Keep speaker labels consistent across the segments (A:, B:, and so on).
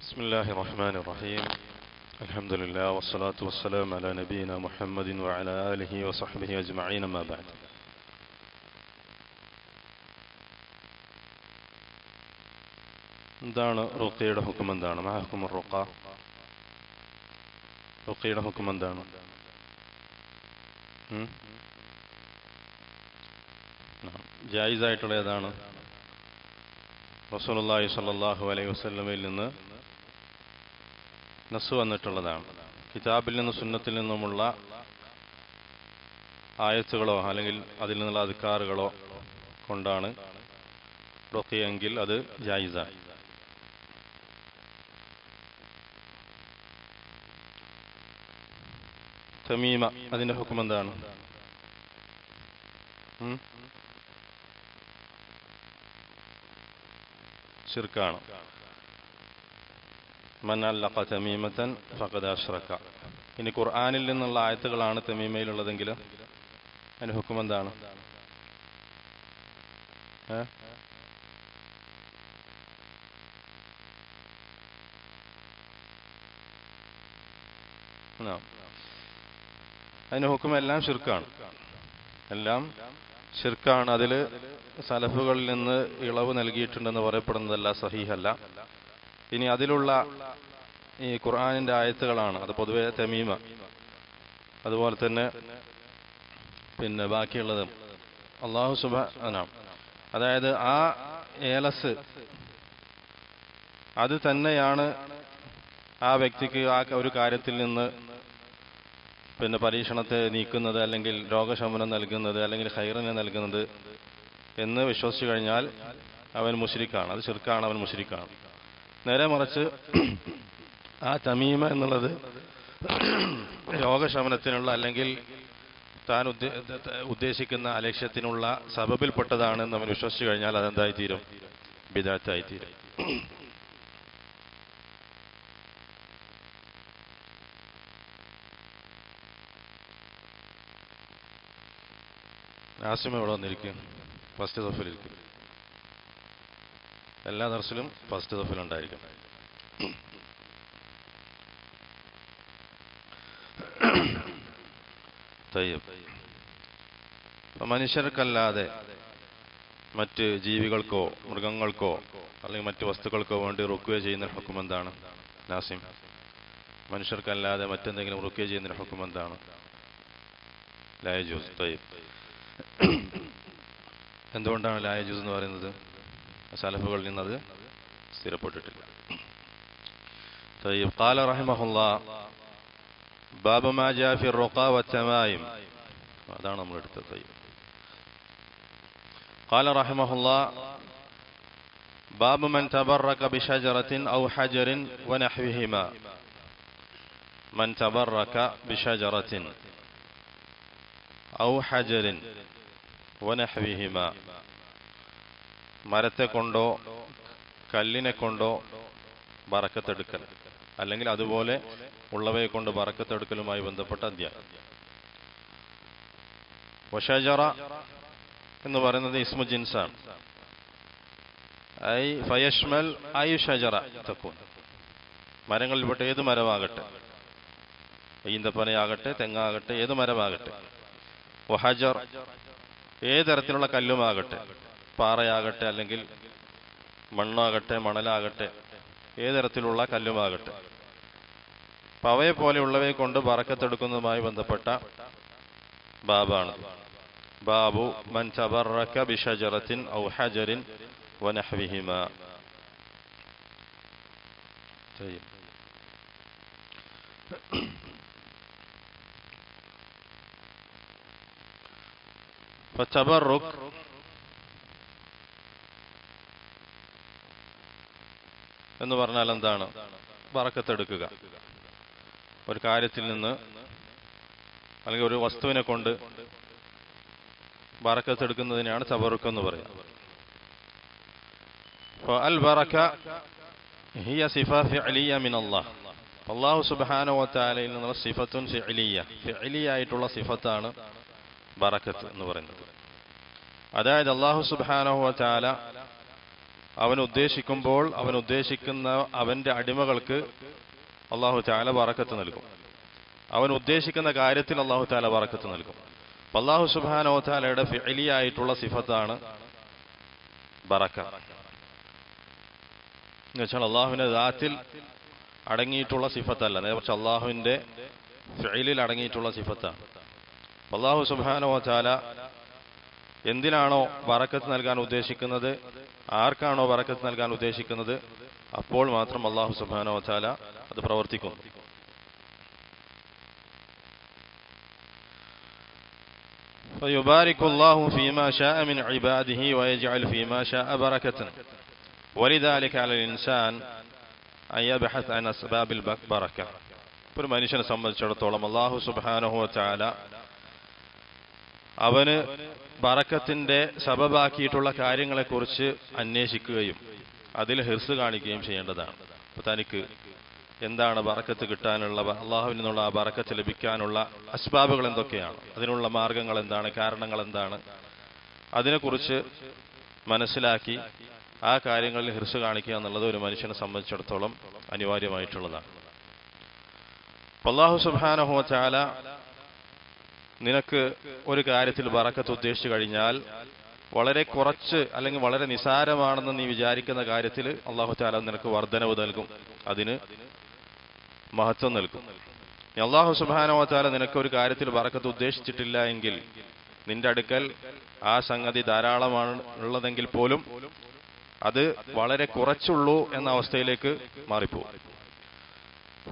A: بسم الله الرحمن الرحيم. الحمد لله والصلاة والسلام على نبينا محمد وعلى آله وصحبه أجمعين ما بعد. എന്താണ് റുഖിയുടെ ഹുക്കം? എന്താണ് മഹ്കും റുഖ? റുഖിയുടെ ഹുക്കം എന്താണ്? ജായിസായിട്ടുള്ള ഏതാണ്? റസൂലുള്ളാഹി സ്വല്ലല്ലാഹു അലൈഹി വസല്ലമയിൽ നിന്ന് നസ് വന്നിട്ടുള്ളതാണ്. കിതാബിൽ നിന്നും സുന്നത്തിൽ നിന്നുമുള്ള ആയത്തുകളോ അല്ലെങ്കിൽ അതിൽ നിന്നുള്ള അദ്കാറുകളോ കൊണ്ടാണ് റുഖിയെങ്കിൽ അത് ജായിസാണ്. തമീമ, അതിന്റെ ഹുക്കം എന്താണ്? ശിർക്കാണ്. മൻ അല്ലഖ തമീമതൻ ഫഖദ് അശ്റക. ഇനി ഖുർആനിൽ നിന്നുള്ള ആയത്തുകളാണ് തമീമയിലുള്ളതെങ്കിൽ അതിന്റെ ഹുക്കം എന്താണ്? അതിന്റെ ഹുക്കം എല്ലാം ശിർക്കാണ്, എല്ലാം ശിർക്കാണ്. അതിൽ സലഫുകളിൽ നിന്ന് ഇളവ് നൽകിയിട്ടുണ്ടെന്ന് പറയപ്പെടുന്നതല്ല, സഹീഹല്ല. ഇനി അതിലുള്ള ഈ ഖുർആനിന്റെ ആയത്തുകളാണ്, അത് പൊതുവെ തമീമ, അതുപോലെ തന്നെ പിന്നെ ബാക്കിയുള്ളത് അല്ലാഹു സുബ്ഹാനഹു, അതായത് ആ ഏലസ് അത് തന്നെയാണ് ആ വ്യക്തിക്ക് ആ ഒരു കാര്യത്തിൽ നിന്ന് പിന്നെ പരീക്ഷണത്തെ നീക്കുന്നത്, അല്ലെങ്കിൽ രോഗശമനം നൽകുന്നത്, അല്ലെങ്കിൽ ഖൈറിനെ നൽകുന്നത് എന്ന് വിശ്വസിച്ചു കഴിഞ്ഞാൽ അവൻ മുശ്രിക്കാണ്, അത് ശിർക്കാണ്, അവൻ മുശ്രിക്കാണ്. നേരെ മറിച്ച് ആ തമീമ എന്നുള്ളത് രോഗശമനത്തിനുള്ള അല്ലെങ്കിൽ താൻ ഉദ്ദേശിക്കുന്ന ലക്ഷ്യത്തിനുള്ള സബബിൽപ്പെട്ടതാണെന്ന് അവൻ വിശ്വസിച്ചു കഴിഞ്ഞാൽ അതെന്തായിത്തീരും? ബിദ്അത്തായിത്തീരും. ആസിമ ഇവിടെ വന്നിരിക്കും, ഫസ്റ്റ് സഫിലിരിക്കും. എല്ലാ ദർസിലും ഫസ്റ്റ് സഫിലുണ്ടായിരിക്കും. മനുഷ്യർക്കല്ലാതെ മറ്റ് ജീവികൾക്കോ മൃഗങ്ങൾക്കോ അല്ലെങ്കിൽ മറ്റ് വസ്തുക്കൾക്കോ വേണ്ടി റുഖ്യ ചെയ്യുന്ന ഹുക്കം എന്താണ് നാസിം? മനുഷ്യർക്കല്ലാതെ മറ്റെന്തെങ്കിലും റുഖ്യ ചെയ്യുന്ന ഹുക്കം എന്താണ്? ലാ യജൂസ്. തയ്യിബ്. എന്തുകൊണ്ടാണ് ലാ യജൂസ് എന്ന് പറയുന്നത്? സലഫുകളിൽ നിന്നത് സ്ഥിരപ്പെട്ടിട്ടില്ല. തയ്യിബ്. ഖാല റഹിമഹുല്ലാഹ് ബാബു മാ ജാ ഫി റുഖ വത്തമായിം. അതാണ് നമ്മൾ എടുത്തത്. തയ്യിബ്. ഖാല റഹിമഹുല്ലാഹ് ബാബു മൻ തബറക ബിശജറത്തിൻ ഔ ഹജറിൻ വനഹ്വിഹിമാ. മൻ തബറക ബിശജറത്തിൻ ഔ ഹജറിൻ വനഹ്വിഹിമാ. മരത്തെ കൊണ്ടോ കല്ലിനെ കൊണ്ടോ ബറക്കത്തെടുക്കൽ അല്ലെങ്കിൽ അതുപോലെ ഉള്ളവയെ കൊണ്ട് ബറക്കത്തെടുക്കലുമായി ബന്ധപ്പെട്ട അധ്യായം. വശജറ എന്ന് പറയുന്നത് ഇസ്മു ജിൻസാണ്. I ഫയഷ്മൽ I ഷജറ തക്കൂൻ. മരങ്ങളിൽപ്പെട്ട ഏത് മരമാകട്ടെ, ഈന്തപ്പനയാകട്ടെ, തെങ്ങാകട്ടെ, ഏത് മരമാകട്ടെ. വഹജർ, ഏത് തരത്തിലുള്ള കല്ലുമാകട്ടെ, പാറയാകട്ടെ അല്ലെങ്കിൽ മണ്ണാകട്ടെ മണലാകട്ടെ, ഏത് തരത്തിലുള്ള കല്ലുമാകട്ടെ. അപ്പം അവയെ പോലെയുള്ളവയെ കൊണ്ട് ബറക്കത്തെടുക്കുന്നതുമായി ബന്ധപ്പെട്ട ബാബാണ്. ബാബു മൻ തബറക ബിശജറത്തിൻ ഔ ഹജറിൻ വനഹ്വിഹിമാ. ഫതബറുക് എന്ന് പറഞ്ഞാൽ എന്താണ്? ബറക്കത്തെടുക്കുക. ഒരു കാര്യത്തിൽ നിന്ന് അല്ലെങ്കിൽ ഒരു വസ്തുവിനെ കൊണ്ട് ബറക്കത്തെടുക്കുന്നതിനാണ് തബറുക്ക് എന്ന് പറയുന്നത്. അൽ ബറക ഹിയ സിഫ ഫിഅലിയ മിൻ അല്ലാഹ്. അല്ലാഹു സുബ്ഹാനഹു വ തആലയിൽ നിന്നുള്ള സിഫത്തുൻ ഫിഅലിയ, ഫിഅലിയായിട്ടുള്ള സിഫത്താണ് ബറക്കത്ത് എന്ന് പറയുന്നത്. അതായത് അല്ലാഹു സുബ്ഹാനഹു വ തആല അവൻ ഉദ്ദേശിക്കുമ്പോൾ അവൻ ഉദ്ദേശിക്കുന്ന അവന്റെ അടിമകൾക്ക് അല്ലാഹു തആല ബറക്കത്ത് നൽകും. അവൻ ഉദ്ദേശിക്കുന്ന കാര്യത്തിൽ അല്ലാഹു തആല ബറക്കത്ത് നൽകും. അല്ലാഹു സുബ്ഹാനഹു വ തആലയുടെ ഫിഅലിയായിട്ടുള്ള സിഫത്താണ് ബറക്ക. എന്നുവെച്ചാൽ അള്ളാഹുവിന്റെ ദാത്തിൽ അടങ്ങിയിട്ടുള്ള സിഫത്തല്ല, നേർച്ച അള്ളാഹുവിന്റെ ഫിഅലിൽ അടങ്ങിയിട്ടുള്ള സിഫത്താണ്. അല്ലാഹു സുബ്ഹാനഹു വ തആല എന്തിനാണോ ബറക്കത്ത് നൽകാൻ ഉദ്ദേശിക്കുന്നത്, ആർക്കാണോ ബറക്കത്ത് നൽകാൻ ഉദ്ദേശിക്കുന്നത്, അപ്പോൾ മാത്രം അല്ലാഹു സുബ്ഹാനഹു വ തആല അത് പ്രവർത്തിക്കുന്നു. فيبارك الله فيما شاء من عباده ويجعل فيما شاء بركة ولذلك على الإنسان أن يبحث عن أسباب البركة. ഒരു മനുഷ്യനെ സംബന്ധിച്ചിടത്തോളം അല്ലാഹു സുബ്ഹാനഹു വ തആല അവന് ബറക്കത്തിന്റെ സബബാക്കിയിട്ടുള്ള കാര്യങ്ങളെക്കുറിച്ച് അന്വേഷിക്കുകയും അതിൽ ഹിർസ് കാണിക്കുകയും ചെയ്യേണ്ടതാണ്. അപ്പോൾ തനിക്ക് എന്താണ് ബറക്കത്ത് കിട്ടാനുള്ള, അള്ളാഹുവിൽ നിന്നുള്ള ആ ബറക്കത്ത് ലഭിക്കാനുള്ള അസ്ബാബുകൾ എന്തൊക്കെയാണ്, അതിനുള്ള മാർഗങ്ങൾ എന്താണ്, കാരണങ്ങൾ എന്താണ്, അതിനെക്കുറിച്ച് മനസ്സിലാക്കി ആ കാര്യങ്ങളിൽ ഹിർസ് കാണിക്കുക എന്നുള്ളത് ഒരു മനുഷ്യനെ സംബന്ധിച്ചിടത്തോളം അനിവാര്യമായിട്ടുള്ളതാണ്. അല്ലാഹു സുബ്ഹാനഹു വ തആല നിനക്ക് ഒരു കാര്യത്തിൽ ബറക്കത്ത് ഉദ്ദേശിച്ചു കഴിഞ്ഞാൽ വളരെ കുറച്ച് അല്ലെങ്കിൽ വളരെ നിസാരമാണെന്ന് നീ വിചാരിക്കുന്ന കാര്യത്തിൽ അല്ലാഹു തആല നിനക്ക് വർധനവ് നൽകും, അതിന് മഹത്വം നൽകും. അല്ലാഹു സുബ്ഹാനഹു വ തആല നിനക്ക് ഒരു കാര്യത്തിൽ ബറക്കത്ത് ഉദ്ദേശിച്ചിട്ടില്ല എങ്കിൽ നിന്റെ അടുക്കൽ ആ സംഗതി ധാരാളമാണ് ഉള്ളതെങ്കിൽ പോലും അത് വളരെ കുറച്ചുള്ളൂ എന്ന അവസ്ഥയിലേക്ക് മാറിപ്പോകും.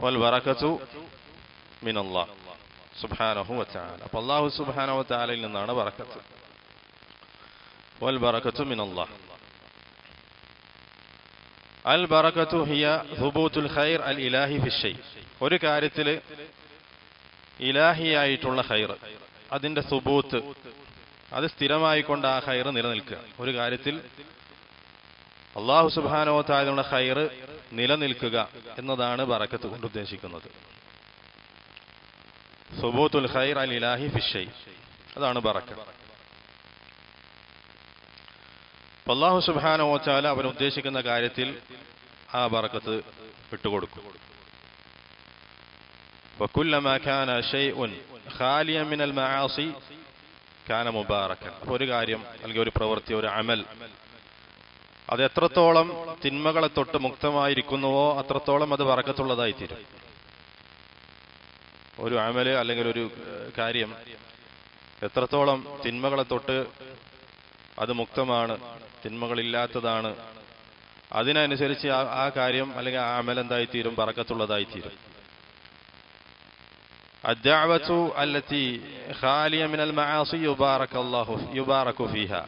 A: വൽ ബറകതു മിനല്ലാഹ് സുബ്ഹാനഹു വ തആല. അപ്പോൾ അല്ലാഹു സുബ്ഹാനഹു വ തആലയിൽ നിന്നാണ് ബറക്കത്ത്. വൽ ബറകതു മിനല്ലാഹ്. അൽ ബറകതു ഹിയ സുബൂത്തുൽ ഖൈർ അൽ ഇലാഹി ഫി ഷൈ. ഒരു കാര്യത്തിൽ ഇലാഹിയായിട്ടുള്ള ഖൈർ, അതിന്റെ സുബൂത്ത്, അത് സ്ഥിരമായിക്കൊണ്ട് ആ ഖൈർ നിലനിൽക്കുക. ഒരു കാര്യത്തിൽ അല്ലാഹു സുബ്ഹാനഹു വ തആലയുടെ ഖൈർ നിലനിൽക്കുക എന്നതാണ് ബറക്കത്ത് കൊണ്ട് ഉദ്ദേശിക്കുന്നത്. സുബൂത്തുൽ ഖൈർ അൽ ഇലാഹി ഫി ഷൈ, അതാണ് ബറക്കത്ത്. അല്ലാഹു സുബ്ഹാനഹു വ തആല അവൻ ഉദ്ദേശിക്കുന്ന കാര്യത്തിൽ ആ ബറക്കത്ത് വിട്ടുകൊടുക്കും. വകുല്ലമാ കാന ഷൈഉൻ ഖാലിയൻ മിനൽ മആസി കാന മുബാറകൻ. ഒരു കാര്യം അല്ലെങ്കിൽ ഒരു പ്രവൃത്തി, ഒരു അമൽ, അത് എത്രത്തോളം തിന്മകളെ തൊട്ട് മുക്തമായിരിക്കുന്നുവോ അത്രത്തോളം അത് ബറക്കത്തുള്ളതായിത്തീരും. ഒരു അമല് അല്ലെങ്കിൽ ഒരു കാര്യം എത്രത്തോളം തിന്മകളെ തൊട്ട് അത് മുക്തമാണ്, തിന്മകളില്ലാത്തതാണ്, അതിനനുസരിച്ച് ആ കാര്യം അല്ലെങ്കിൽ ആ അമൽ എന്തായിത്തീരും, ബറക്കത്തുള്ളതായിത്തീരും. അദ്ദഅവതു അല്ലതി ഖാലിയ മിനൽ മആസി യുബാറകു ഫീഹാ.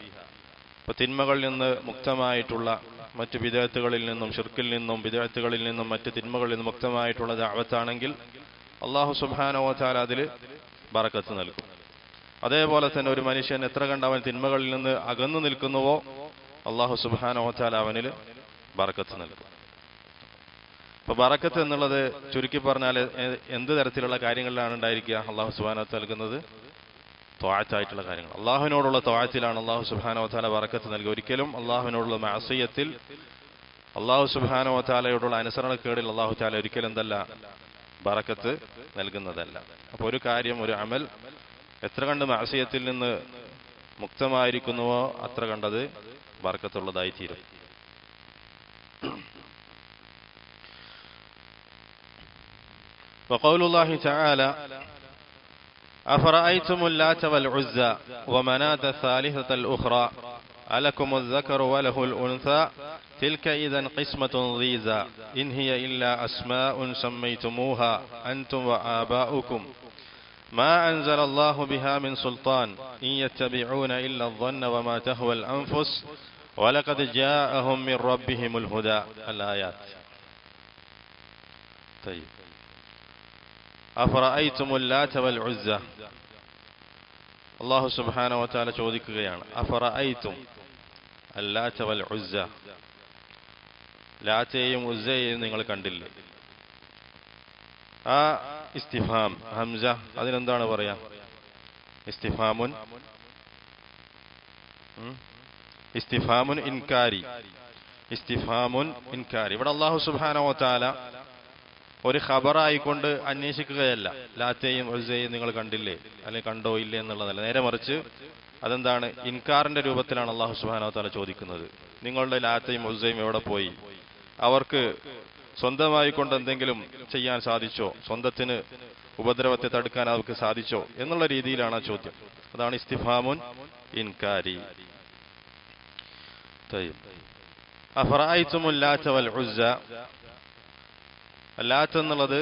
A: അപ്പോൾ തിന്മകളിൽ നിന്ന് മുക്തമായിട്ടുള്ള, മറ്റ് ബിദ്അത്തുകളിൽ നിന്നും, ശിർക്കിൽ നിന്നും, ബിദ്അത്തുകളിൽ നിന്നും, മറ്റ് തിന്മകളിൽ നിന്നും മുക്തമായിട്ടുള്ള ദഅവത്താണെങ്കിൽ അല്ലാഹു സുബ്ഹാനഹു വ തആല അതിൽ ബറക്കത്ത് നൽകും. അതേപോലെ തന്നെ ഒരു മനുഷ്യൻ എത്ര കണ്ട് അവൻ തിന്മകളിൽ നിന്ന് അകന്നു നിൽക്കുന്നുവോ അല്ലാഹു സുബ്ഹാനഹു വ തആല അവനിൽ ബറക്കത്ത് നൽകും. അപ്പൊ ബറക്കത്ത് എന്നുള്ളത് ചുരുക്കി പറഞ്ഞാൽ എന്ത് തരത്തിലുള്ള കാര്യങ്ങളിലാണ് ഉണ്ടായിരിക്കുക? അല്ലാഹു സുബ്ഹാനഹു വ തആല നൽകുന്നത് ത്വാഅത്തായിട്ടുള്ള കാര്യങ്ങൾ. അല്ലാഹുവിനോടുള്ള ത്വാഅത്തിലാണ് അല്ലാഹു സുബ്ഹാനഹു വ തആല ബറക്കത്ത് നൽകുക. ഒരിക്കലും അല്ലാഹുവിനോടുള്ള മഅസിയത്തിൽ, അല്ലാഹു സുബ്ഹാനഹു വ തആലയോടുള്ള അനുസരണക്കേടിൽ അല്ലാഹു തആല ഒരിക്കലും എന്തല്ല, ബറക്കത്ത് നൽകുന്നതല്ല. അപ്പോൾ ഒരു കാര്യം, ഒരു അമൽ എത്ര കണ്ട് മഅസിയത്തിൽ നിന്ന് മുക്തമായിരിക്കുന്നുവോ അത്ര കണ്ടത് ബറക്കത്തുള്ളതായിത്തീരും. وقول الله تعالى أفرأيتم اللات والعزى ومناة الثالثة الأخرى ألكم الذكر وله الأنثى تلك إذا قسمة ضيزى إن هي إلا أسماء سميتموها أنتم وآباؤكم ما أنزل الله بها من سلطان إن يتبعون إلا الظن وما تهوى الأنفس ولقد جاءهم من ربهم الهدى. الآيات. طيب. അഫറഅയ്തുമുൽ ലാത വൽ ഉസ്സ. അല്ലാഹു സുബ്ഹാനഹു വ തആല ചോദിക്കുകയാണ്, അഫറഅയ്തും അല്ലാത വൽ ഉസ്സ, ലാത്തയെയും ഉസ്സയെയും നിങ്ങൾ കണ്ടില്ലേ? ആ ഇസ്തിഫാം ഹംസ, അതിനെന്താണ് പറയാ? ഇസ്തിഫാമുൻ ഇൻകാരി. ഇസ്തിഫാമുൻ ഇൻകാരി. ഇവിടെ അല്ലാഹു സുബ്ഹാനഹു വ തആല ഒരു ഖബറായിക്കൊണ്ട് അന്വേഷിക്കുകയല്ല, ലാത്തയും ഉസ്സയും നിങ്ങൾ കണ്ടില്ലേ അല്ലെങ്കിൽ കണ്ടോ ഇല്ലേ എന്നുള്ളതല്ല. നേരെ മറിച്ച് അതെന്താണ്, ഇൻകാറിന്റെ രൂപത്തിലാണ് അല്ലാഹു സുബ്ഹാനഹു വ തആല ചോദിക്കുന്നത്. നിങ്ങളുടെ ലാത്തയും ഉസ്സയും എവിടെ പോയി? അവർക്ക് സ്വന്തമായി കൊണ്ട് എന്തെങ്കിലും ചെയ്യാൻ സാധിച്ചോ? സ്വന്തത്തിന് ഉപദ്രവത്തെ തടുക്കാൻ അവർക്ക് സാധിച്ചോ എന്നുള്ള രീതിയിലാണ് ആ ചോദ്യം. അതാണ് ഇസ്തിഫാമുൻ ഇൻകാരി. അഫറഅയ്തുമുൽ ലാത്ത വൽ ഉസ്സ. ലാത്ത് എന്നുള്ളത്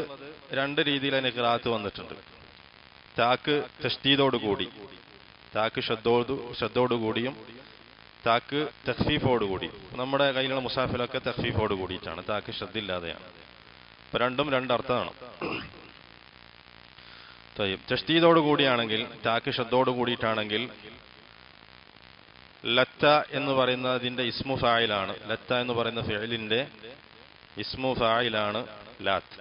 A: രണ്ട് രീതിയിൽ അതിന് ഖിറാഅത്ത് വന്നിട്ടുണ്ട്. താക്ക് തശ്ദീദോടുകൂടി, താക്ക് ഷദ്ദോടുകൂടിയും താക്ക് തഖ്ഫീഫോടുകൂടി. നമ്മുടെ കയ്യിലുള്ള മുസാഫിലൊക്കെ തഖ്ഫീഫോട് കൂടിയിട്ടാണ്, താക്ക് ഷദ്ദില്ലാതെയാണ്. അപ്പൊ രണ്ടും രണ്ടർത്ഥമാണ്. തശ്ദീദോട് കൂടിയാണെങ്കിൽ, താക്ക് ഷദ്ദോട് കൂടിയിട്ടാണെങ്കിൽ ലത്ത എന്ന് പറയുന്നതിന്റെ ഇസ്മു ഫായിലാണ്. ലത്ത എന്ന് പറയുന്ന ഫിഅലിന്റെ ഇസ്മു ഫായിലാണ് ലാത്ത്.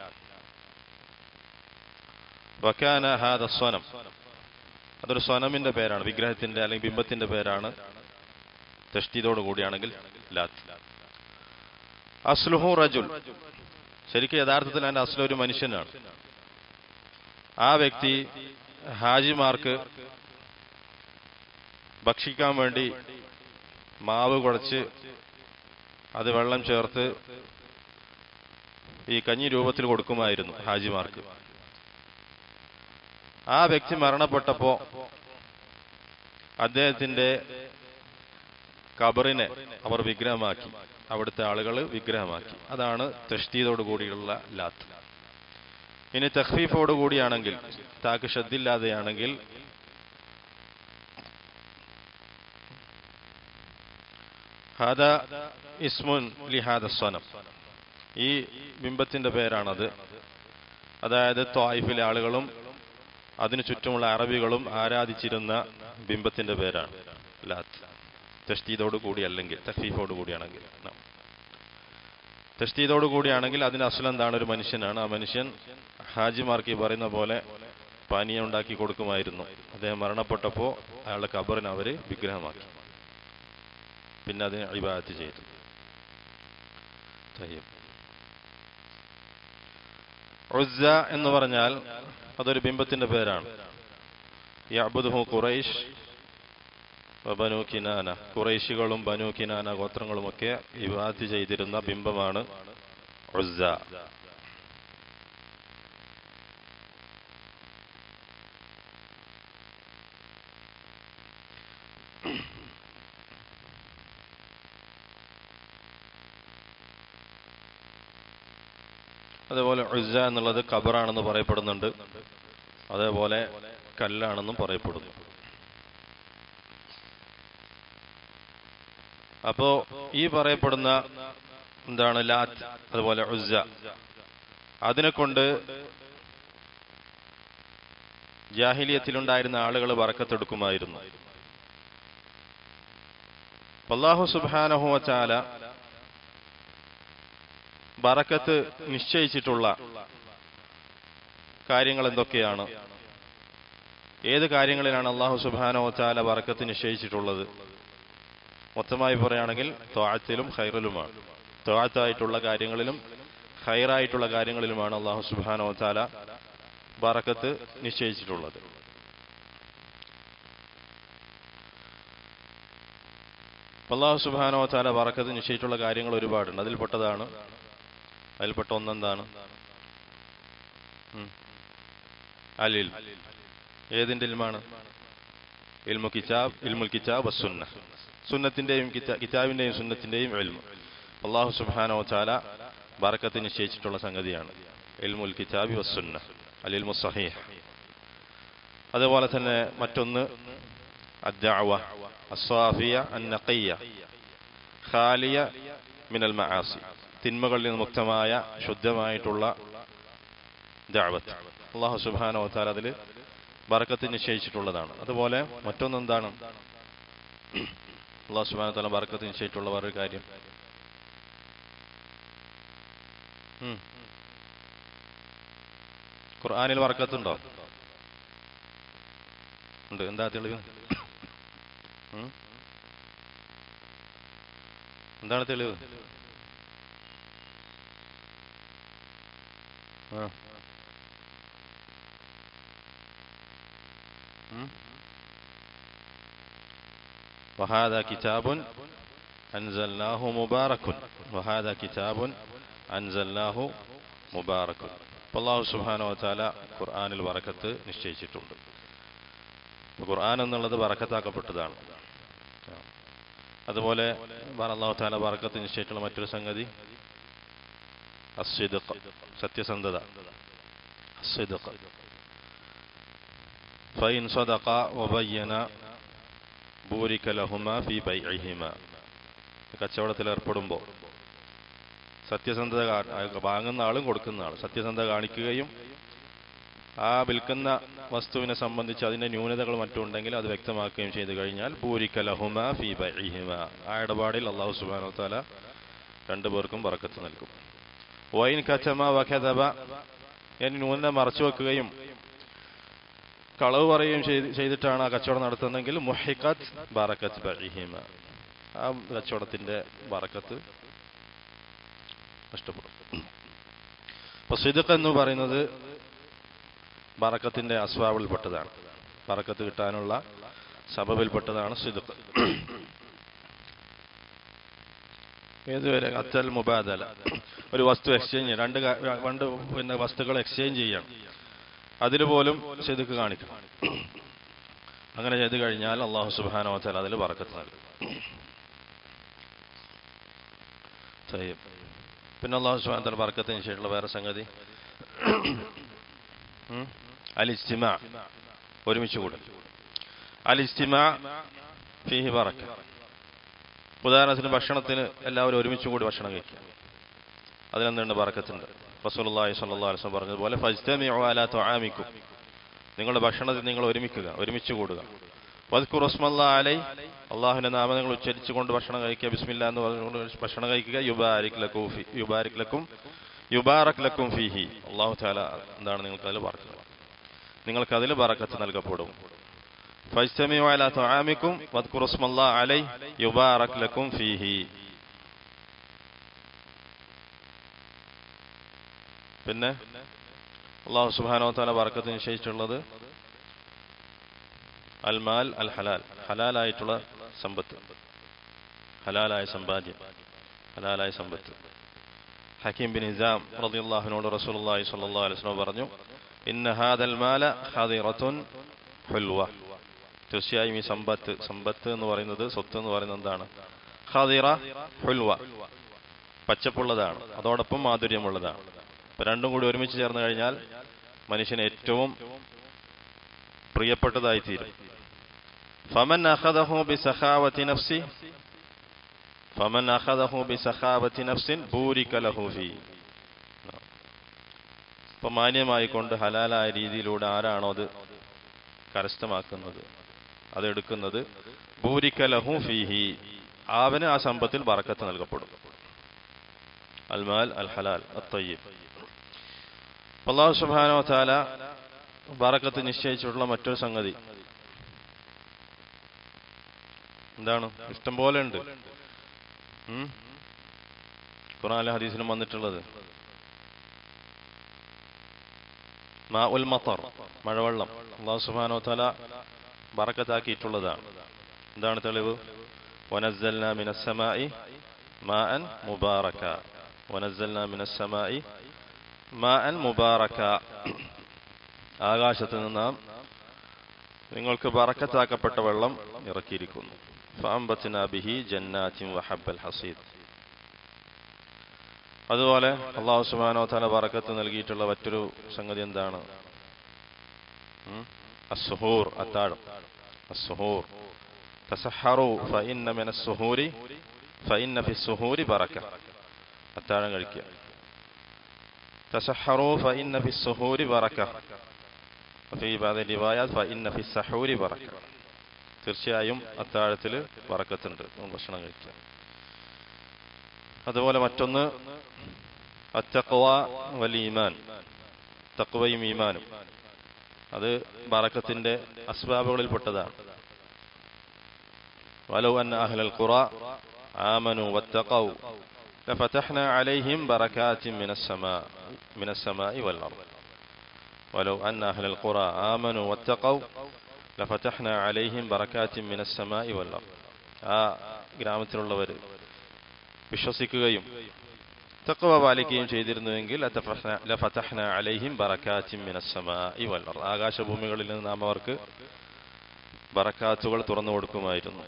A: വകാന ഹാദ സ്വനം, അതൊരു സ്വനമിന്റെ പേരാണ്, വിഗ്രഹത്തിന്റെ അല്ലെങ്കിൽ ബിംബത്തിന്റെ പേരാണ്. തശ്ദീദോട് കൂടിയാണെങ്കിൽ ലാത്ത്. അസ്ലുഹു റജുൽ, ശരിക്കും യഥാർത്ഥത്തിൽ അതിന്റെ അസ്ല ഒരു മനുഷ്യനാണ്. ആ വ്യക്തി ഹാജിമാർക്ക് ഭക്ഷിക്കാൻ വേണ്ടി മാവ് കുഴച്ച് അത് വെള്ളം ചേർത്ത് ഈ കഞ്ഞി രൂപത്തിൽ കൊടുക്കുമായിരുന്നു ഹാജിമാർക്ക്. ആ വ്യക്തി മരണപ്പെട്ടപ്പോ അദ്ദേഹത്തിന്റെ ഖബറിനെ അവർ വിഗ്രഹമാക്കി, അവിടുത്തെ ആളുകൾ വിഗ്രഹമാക്കി. അതാണ് തശ്ദീദോട് കൂടിയുള്ള ലാത്ത്. ഇനി തഖ്ഫീഫോട് കൂടിയാണെങ്കിൽ, താക്ക് ഷദ്ദില്ലാതെയാണെങ്കിൽ ഹാദ ഇസ്മുൻ ലിഹാദ സ്വനം, ഈ ബിംബത്തിന്റെ പേരാണത്. അതായത് ത്വായിഫിലെ ആളുകളും അതിനു ചുറ്റുമുള്ള അറബികളും ആരാധിച്ചിരുന്ന ബിംബത്തിന്റെ പേരാണ് ലാത്ത്. തശ്ദീദോട് കൂടി അല്ലെങ്കിൽ, തഖ്ഫീഫോട് കൂടിയാണെങ്കിൽ. തശ്ദീദോട് കൂടിയാണെങ്കിൽ അതിന്റെ അസ്ലം എന്താണ്, ഒരു മനുഷ്യനാണ്. ആ മനുഷ്യൻ ഹാജിമാർക്ക് ഈ പറയുന്ന പോലെ പാനീയം ഉണ്ടാക്കി കൊടുക്കുമായിരുന്നു. അദ്ദേഹം മരണപ്പെട്ടപ്പോ അയാളുടെ ഖബറിനെ അവര് വിഗ്രഹമാക്കി, പിന്നെ അതിന് ഇബാദത്ത് ചെയ്തു. ഉസ്സ എന്ന് പറഞ്ഞാൽ അതൊരു ബിംബത്തിന്റെ പേരാണ്. യഅ്ബുദുഹു ഖുറൈശ് ബനു കിനാന, ഖുറൈശികളും ബനു കിനാന ഗോത്രങ്ങളുമൊക്കെ ഇബാദത്ത് ചെയ്തിരുന്ന ബിംബമാണ് ഉസ്സ. അതേപോലെ ഉസ്സ എന്നുള്ളത് ഖബറാണെന്ന് പറയപ്പെടുന്നുണ്ട്, അതേപോലെ കല്ലാണെന്നും പറയപ്പെടുന്നു. അപ്പോ ഈ പറയപ്പെടുന്ന എന്താണ് ലാത്ത്, അതുപോലെ ഉസ്സ, അതിനെ കൊണ്ട് ജാഹിലിയത്തിലുണ്ടായിരുന്ന ആളുകൾ ബറക്കത്തെടുക്കുമായിരുന്നു. അല്ലാഹു സുബ്ഹാനഹു വ തആല ബറക്കത്ത് നിശ്ചയിച്ചിട്ടുള്ള കാര്യങ്ങൾ എന്തൊക്കെയാണ്? ഏത് കാര്യങ്ങളിലാണ് അല്ലാഹു സുബ്ഹാനഹു വ തആല ബറക്കത്ത് നിശ്ചയിച്ചിട്ടുള്ളത്? മൊത്തമായി പറയുകയാണെങ്കിൽ ത്വാഅത്തിലും ഖൈറിലുമാണ്. ത്വാഅത്തായിട്ടുള്ള കാര്യങ്ങളിലും ഖൈറായിട്ടുള്ള കാര്യങ്ങളിലുമാണ് അല്ലാഹു സുബ്ഹാനഹു വ തആല ബറക്കത്ത് നിശ്ചയിച്ചിട്ടുള്ളത്. അല്ലാഹു സുബ്ഹാനഹു വ തആല ബറക്കത്ത് നിശ്ചയിച്ചിട്ടുള്ള കാര്യങ്ങൾ ഒരുപാടുണ്ട്. അതിൽപ്പെട്ട ഒന്നെന്താണ്? അലിൽ. ഏതിന്റെ ഇൽമാണ്? ഇൽമുൽ കിതാബ് വസ്സുന്ന, സുന്നത്തിന്റെയും കിതാബിന്റെയും സുന്നത്തിന്റെയും ഇൽമ്. അല്ലാഹു സുബ്ഹാനഹു വ തആല ബറക്കത്ത് നിശ്ചയിച്ചിട്ടുള്ള സംഗതിയാണ് ഇൽമുൽ കിതാബി വസ്സുന്ന, അൽ ഇൽമു സ്വഹീഹ്. അതുപോലെ തന്നെ മറ്റൊന്ന് അദ്ദഅവ അസ്സാഫിയ അന്നഖിയ ഖാലിയ മിനൽ മആസി, തിന്മകളിൽ നിന്ന് മുക്തമായ ശുദ്ധമായിട്ടുള്ള ദഅവത്ത്. അല്ലാഹു സുബ്ഹാനഹു വ തആല അതിൽ ബറക്കത്ത് നിശ്ചയിച്ചിട്ടുള്ളതാണ്. അതുപോലെ മറ്റൊന്നെന്താണ്? അല്ലാഹു സുബ്ഹാനഹു വ തആല ബറക്കത്ത് നിശ്ചയിച്ചിട്ടുള്ള വേറൊരു കാര്യം ഖുർആനിൽ ബറക്കത്തുണ്ടോ? ഉണ്ട്. എന്താ തെളിവ്? എന്താണ് തെളിവ്? വഹാദാ കിതാബുൻ അൻസൽനാഹു മുബാറകുൻ, വഹാദാ കിതാബുൻ അൻസൽനാഹു മുബാറകുൻ. അല്ലാഹു സുബ്ഹാനഹു വ തആല ഖുർആനിൽ ബറക്കത്ത് നിശ്ചയിച്ചിട്ടുണ്ട്. ഖുർആൻ എന്നുള്ളത് ബറക്കത്താക്കപ്പെട്ടതാണ്. അതുപോലെ അല്ലാഹു തആല ബറക്കത്ത് നിശ്ചയിച്ചിട്ടുള്ള മറ്റൊരു സംഗതി അസ്സിദ്ഖ്, സത്യസന്ധത. അസ്സിദ്ഖ് ഫഇൻ സദഖ വബയ്യന ബൂരിക ലഹുമാ ഫീ ബൈഇഹിമാ. കച്ചവടത്തിൽ ഏർപ്പെടുമ്പോൾ സത്യസന്ധത വാങ്ങുന്ന ആളും കൊടുക്കുന്ന ആളും സത്യസന്ധത കാണിക്കുകയും ആ വിൽക്കുന്ന വസ്തുവിനെ സംബന്ധിച്ച് അതിന്റെ ന്യൂനതകൾ മറ്റുണ്ടെങ്കിൽ അത് വ്യക്തമാക്കുകയും ചെയ്തു കഴിഞ്ഞാൽ ബൂരിക ലഹുമാ ഫീ ബൈഇഹിമാ, ആ ഇടപാടിൽ അല്ലാഹു സുബ്ഹാനഹു വ തആല രണ്ടുപേർക്കും ബറക്കത്ത് നൽകും. വൈൻ കതമ വകദബ, ന്യൂനത മറച്ചു വെക്കുകയും കളവ് പറയുകയും ചെയ്തിട്ടാണ് ആ കച്ചവടം നടത്തുന്നതെങ്കിൽ മുഹിഖത്ത് ബറക്കത്ത് ബൈഇഹിമാ, ആ കച്ചവടത്തിന്റെ ബറക്കത്ത് നഷ്ടപ്പെടും. അപ്പൊ സിദ്ഖ് എന്ന് പറയുന്നത് ബറക്കത്തിന്റെ അസ്ബാബിൽപ്പെട്ടതാണ്, ബറക്കത്ത് കിട്ടാനുള്ള സബബിൽപ്പെട്ടതാണ് സിദ്ഖ്. ഏതുവരെ അത്തൽ മുബാദല, ഒരു വസ്തു എക്സ്ചേഞ്ച്, രണ്ട് വസ്തുക്കൾ എക്സ്ചേഞ്ച് ചെയ്യണം, അതിൽ പോലും സിദ്ഖ് കാണിക്കണം. അങ്ങനെ ചെയ്തു കഴിഞ്ഞാൽ അല്ലാഹു സുബ്ഹാനഹു വ തആല അതിൽ ബറക്കത്ത് നൽകും. പിന്നെ അല്ലാഹു സുബ്ഹാനഹു വ തആല ബറക്കത്തിന് ശേഷമുള്ള വേറെ സംഗതി അൽ ഇജ്തിമാ, ഒരുമിച്ച് കൂടൽ. അൽ ഇജ്തിമാ ഫീഹി ബറക്ക. ഉദാഹരണത്തിന് ഭക്ഷണത്തിന് എല്ലാവരും ഒരുമിച്ച് കൂടി ഭക്ഷണം കഴിക്കുക, അതിനെന്തുണ്ട്? ബറക്കത്തുണ്ട്. റസൂലുള്ളാഹി സ്വല്ലല്ലാഹു അലൈഹി വസല്ലം പറഞ്ഞതുപോലെ ഫജ്തമിഉ അലാ തുആമിക്കും, നിങ്ങളുടെ ഭക്ഷണത്തിൽ നിങ്ങൾ ഒരുമിച്ച് കൂടുക. വദ്കുറു റസ്മല്ലാഹി അലൈഹി, അല്ലാഹുവിന്റെ നാമം നിങ്ങൾ ഉച്ചരിച്ചുകൊണ്ട് ഭക്ഷണം കഴിക്കുക, ബിസ്മില്ലാഹ് എന്ന് പറഞ്ഞുകൊണ്ട് ഭക്ഷണം കഴിക്കുക. യുബാറക് ലക്കും ഫീഹി, അല്ലാഹു തആല എന്താണ് നിങ്ങൾക്ക് അതിൽ ബറക്കത്ത് നൽകപ്പെടും. ഫജ്തമിഉ അലാ തുആമിക്കും വദ്കുറു റസ്മല്ലാഹി അലൈഹി യുബാറക് ലക്കും ഫീഹി. പിന്നെ അല്ലാഹു സുബ്ഹാനഹു വ തആല ബറക്കത്ത് നിശ്ചയിച്ചിട്ടുള്ളത് അൽ മാൽ അൽ ഹലാൽ, ഹലാലായിട്ടുള്ള സമ്പത്ത്, ഹലാലായ സമ്പാദ്യം, ഹലാലായ സമ്പത്ത്. ഹക്കീം ബിൻ ഹിസാം റളിയല്ലാഹു അൻഹു റസൂലുള്ളാഹി സ്വല്ലല്ലാഹു അലൈഹി വസല്ലം പറഞ്ഞു, ഇന്ന ഹാദൽ മാല ഹദിറത്തുൻ ഹുൽവ, തീർച്ചയായും ഈ സമ്പത്ത് എന്ന് പറയുന്നത്, സ്വത്ത് എന്ന് പറയുന്നത് എന്താണ്? ഹദിറ ഹുൽവ, പച്ചപ്പുള്ളതാണ്, അതോടൊപ്പം മാധുര്യമുള്ളതാണ്. ഇപ്പൊ രണ്ടും കൂടി ഒരുമിച്ച് ചേർന്ന് കഴിഞ്ഞാൽ മനുഷ്യന് ഏറ്റവും പ്രിയപ്പെട്ടതായി തീരും. ഫമൻ അഖദഹു ബിസഖാവതി നഫ്സിൻ ബൂരിക ലഹു ഫീ. ഇപ്പൊ മാന്യമായിക്കൊണ്ട് ഹലാലായ രീതിയിലൂടെ ആരാണോ അത് കരസ്ഥമാക്കുന്നത്, അതെടുക്കുന്നത്, ബൂരിക ലഹു ഫീഹി, അവന് ആ സമ്പത്തിൽ ബറക്കത്ത് നൽകപ്പെടും. അൽ മാൽ അൽ ഹലാൽ അത്തയ്യിബ്. അല്ലാഹു സുബ്ഹാനഹു വ തആല ബറക്കത്ത് നിശ്ചയിച്ചിട്ടുള്ള മറ്റൊരു സംഗതി എന്താണ്? ഇഷ്ടം പോലെ ഉണ്ട്, ഖുർആനിലും ഹദീസിലും വന്നിട്ടുള്ളത്. മാ ഉൽ മത്തർ, മഴവെള്ളം, അല്ലാഹു സുബ്ഹാനഹു വ തആല ബറക്കത്താക്കിയിട്ടുള്ളതാണ്. എന്താണ് തെളിവ്? വനസ്സൽനാ മിനസ് സമാഇ മാഅൻ മുബാറക, വനസ്സൽനാ മിനസ് സമാഇ മാഅൻ മുബാറക, ആകാശത്ത് നിന്ന് നാം നിങ്ങൾക്ക് ബറക്കത്താക്കപ്പെട്ട വെള്ളം ഇറക്കിയിരിക്കുന്നു. ഫഅംബത്നാ ബിഹി ജന്നാത്തിൻ വഹബ്ബൽ ഹസീദ്. അതുപോലെ അല്ലാഹു സുബ്ഹാനഹു വ തആല ബറക്കത്ത് നൽകിയിട്ടുള്ള മറ്റൊരു സംഗതി എന്താണ്? അസ്സുഹൂർ, അത്താഴം. അസ്സുഹൂർ തസഹറു ഫഇന്ന മിനസ് സുഹൂരി ഫഇന്ന ഫിസ്സുഹൂരി ബറക. അത്താഴം കഴിക്കുക. തസഹറു ഫഇന്ന ഫിസ്സുഹൂരി ബറക ഫീ ബഅദി റിവായാത്ത് ഫഇന്ന ഫിസ്സഹൂരി ബറക. തീർച്ചയായും അത്താഴത്തിൽ ബറക്കത്തുണ്ട്, ഭക്ഷണം കഴിക്കുക. അതുപോലെ മറ്റൊന്ന് അത്തഖ്വ വൽ ഈമാൻ, തഖ്വയും ഈമാനും, അത് ബറക്കത്തിന്റെ അസ്ബാബുകളിൽപ്പെട്ടതാണ്. വലൗ അന്ന അഹ്ലൽ ഖുറ آمنوا واتقوا لفتحنا عليهم بركات من السماء والأرض ولو أن أهل القرى آمنوا واتقوا لفتحنا عليهم بركات من السماء والأرض. ആ ഗ്രാമത്തിലുള്ളവർ വിശ്വസിക്കുകയും തഖ്വ പാലിക്കുകയും ചെയ്തിരുന്നുവെങ്കിൽ ലഫതഹ്ന അലൈഹിം ബറകാത്തിൻ മിനസ് സമാഇ വൽ അർദ്, ആകാശഭൂമികളിൽ നിന്ന് നാം അവർക്ക് ബറകാത്തുകൾ തുറന്നു കൊടുക്കുമായിരുന്നു.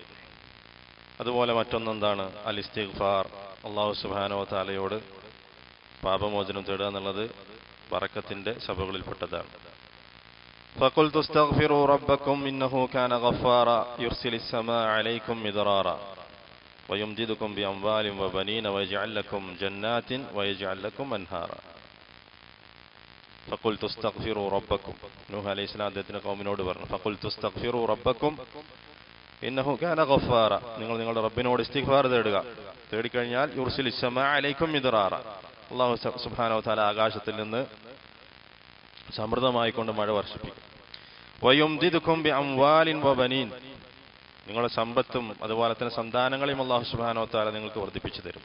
A: അതുപോലെ മറ്റൊന്നെന്താണ്? അൽ ഇസ്തിഗ്ഫാർ, അല്ലാഹു സുബ്ഹാനഹു വ തആലയോട് പാപമോചനം തേടുക എന്നുള്ളത് ബറക്കത്തിന്റെ സബബുകളിൽപ്പെട്ടതാണ്. فقلت استغفروا ربكم إنه كان غفارا يرسل السماء عليكم مدرارا ويمددكم بأموال وبنين ويجعل لكم جنات ويجعل لكم أنهارا. فقلت استغفروا ربكم, നൂഹ് അലൈഹി സ്വലാം അദ്ദേഹത്തിന്റെ ഖൗമിനോട് പറഞ്ഞു, فقلت استغفروا ربكم إنه كان غفارا, നിങ്ങൾ നിങ്ങളുടെ റബ്ബിനോട് ഇസ്തിഗ്ഫാർ തേടിക്കഴിഞ്ഞാൽ യുർസിൽ السماء عليكم مدرارا, അല്ലാഹു സുബ്ഹാനഹു വ തആല ആകാശത്തിൽ നിന്ന് സമൃദ്ധമായിക്കൊണ്ട് മഴ വർഷിപ്പിക്കും. വയുംദിദുകും ബിഅംവാലിൻ വബനീൻ, നിങ്ങളുടെ സമ്പത്തും അതുപോലെ തന്നെ സന്താനങ്ങളെയും അല്ലാഹു സുബ്ഹാനഹു വ തആല നിങ്ങൾക്ക് വർദ്ധിപ്പിച്ചു തരും.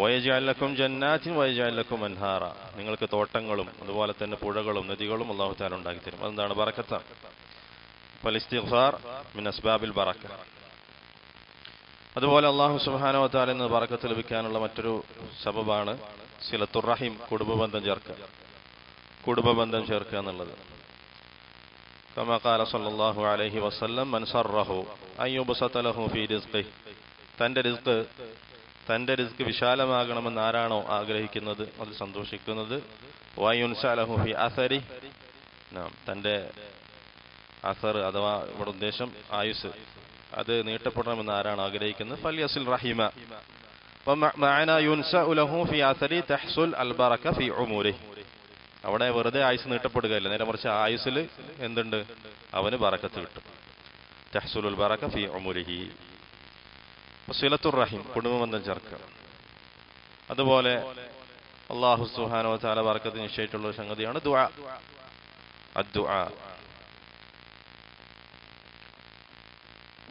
A: വയജ്അൽ ലക്കും ജന്നാത്തിൻ വയജ്അൽ ലക്കും അൻഹാറ, നിങ്ങൾക്ക് തോട്ടങ്ങളും അതുപോലെ തന്നെ പുഴകളും നദികളും അല്ലാഹു തആല ഉണ്ടാക്കി തരും. അതെന്താണ്? ബറക്കത്താണ്. ഫൽ ഇസ്തിഗ്ഫാർ മിൻ അസ്ബാബിൽ ബറക്ക. അതുപോലെ അല്ലാഹു സുബ്ഹാനഹു വ തആല നിന്ന് ബറക്കത്ത് ലഭിക്കാനുള്ള മറ്റൊരു സബബാണ് സിലത്തുർ റഹീം, കുടുംബബന്ധം ചേർക്കുക എന്നുള്ളത്. കമാ ഖാല സല്ലല്ലാഹു അലൈഹി വസല്ലം മൻ സറഹു അൻ യുബ്സത ലഹു ഫീ റിസ്ഖിഹി, തന്റെ റിസ്ക് വിശാലമാകണമെന്ന് ആരാണോ ആഗ്രഹിക്കുന്നത്, അത് സന്തോഷിക്കുന്നത്, വയുൻസ ലഹു ഫീ അസരി, തന്റെ അസർ അഥവാ ഇവിടെ ഉദ്ദേശം ആയുസ്, അത് നീട്ടപ്പെടണമെന്ന് ആരാണ് ആഗ്രഹിക്കുന്നത്, ഫൽയസിൽ റഹിമ. വമഅന യുൻസ ലഹു ഫീ അസരി തഹ്സുൽ അൽ ബറക ഫീ ഉമൂരിഹി, അവിടെ വെറുതെ ആയുസ് നീട്ടപ്പെടുകയില്ല, നേരെ മറിച്ച് ആയുസ്സിൽ എന്തുണ്ട്? അവന് ബറക്കത്ത് കിട്ടും. തഹ്സുലുൽ ബറക ഫീ ഉമൂരിഹി. സിലത്തുർ റഹീം, കുടുംബബന്ധം ചേർക്കുക. അതുപോലെ അല്ലാഹു സുബ്ഹാനഹു വ തആല ബറക്കത്ത് നിശ്ചയിച്ചിട്ടുള്ള ഒരു സംഗതിയാണ് ദുആ. അദ്ദുആ.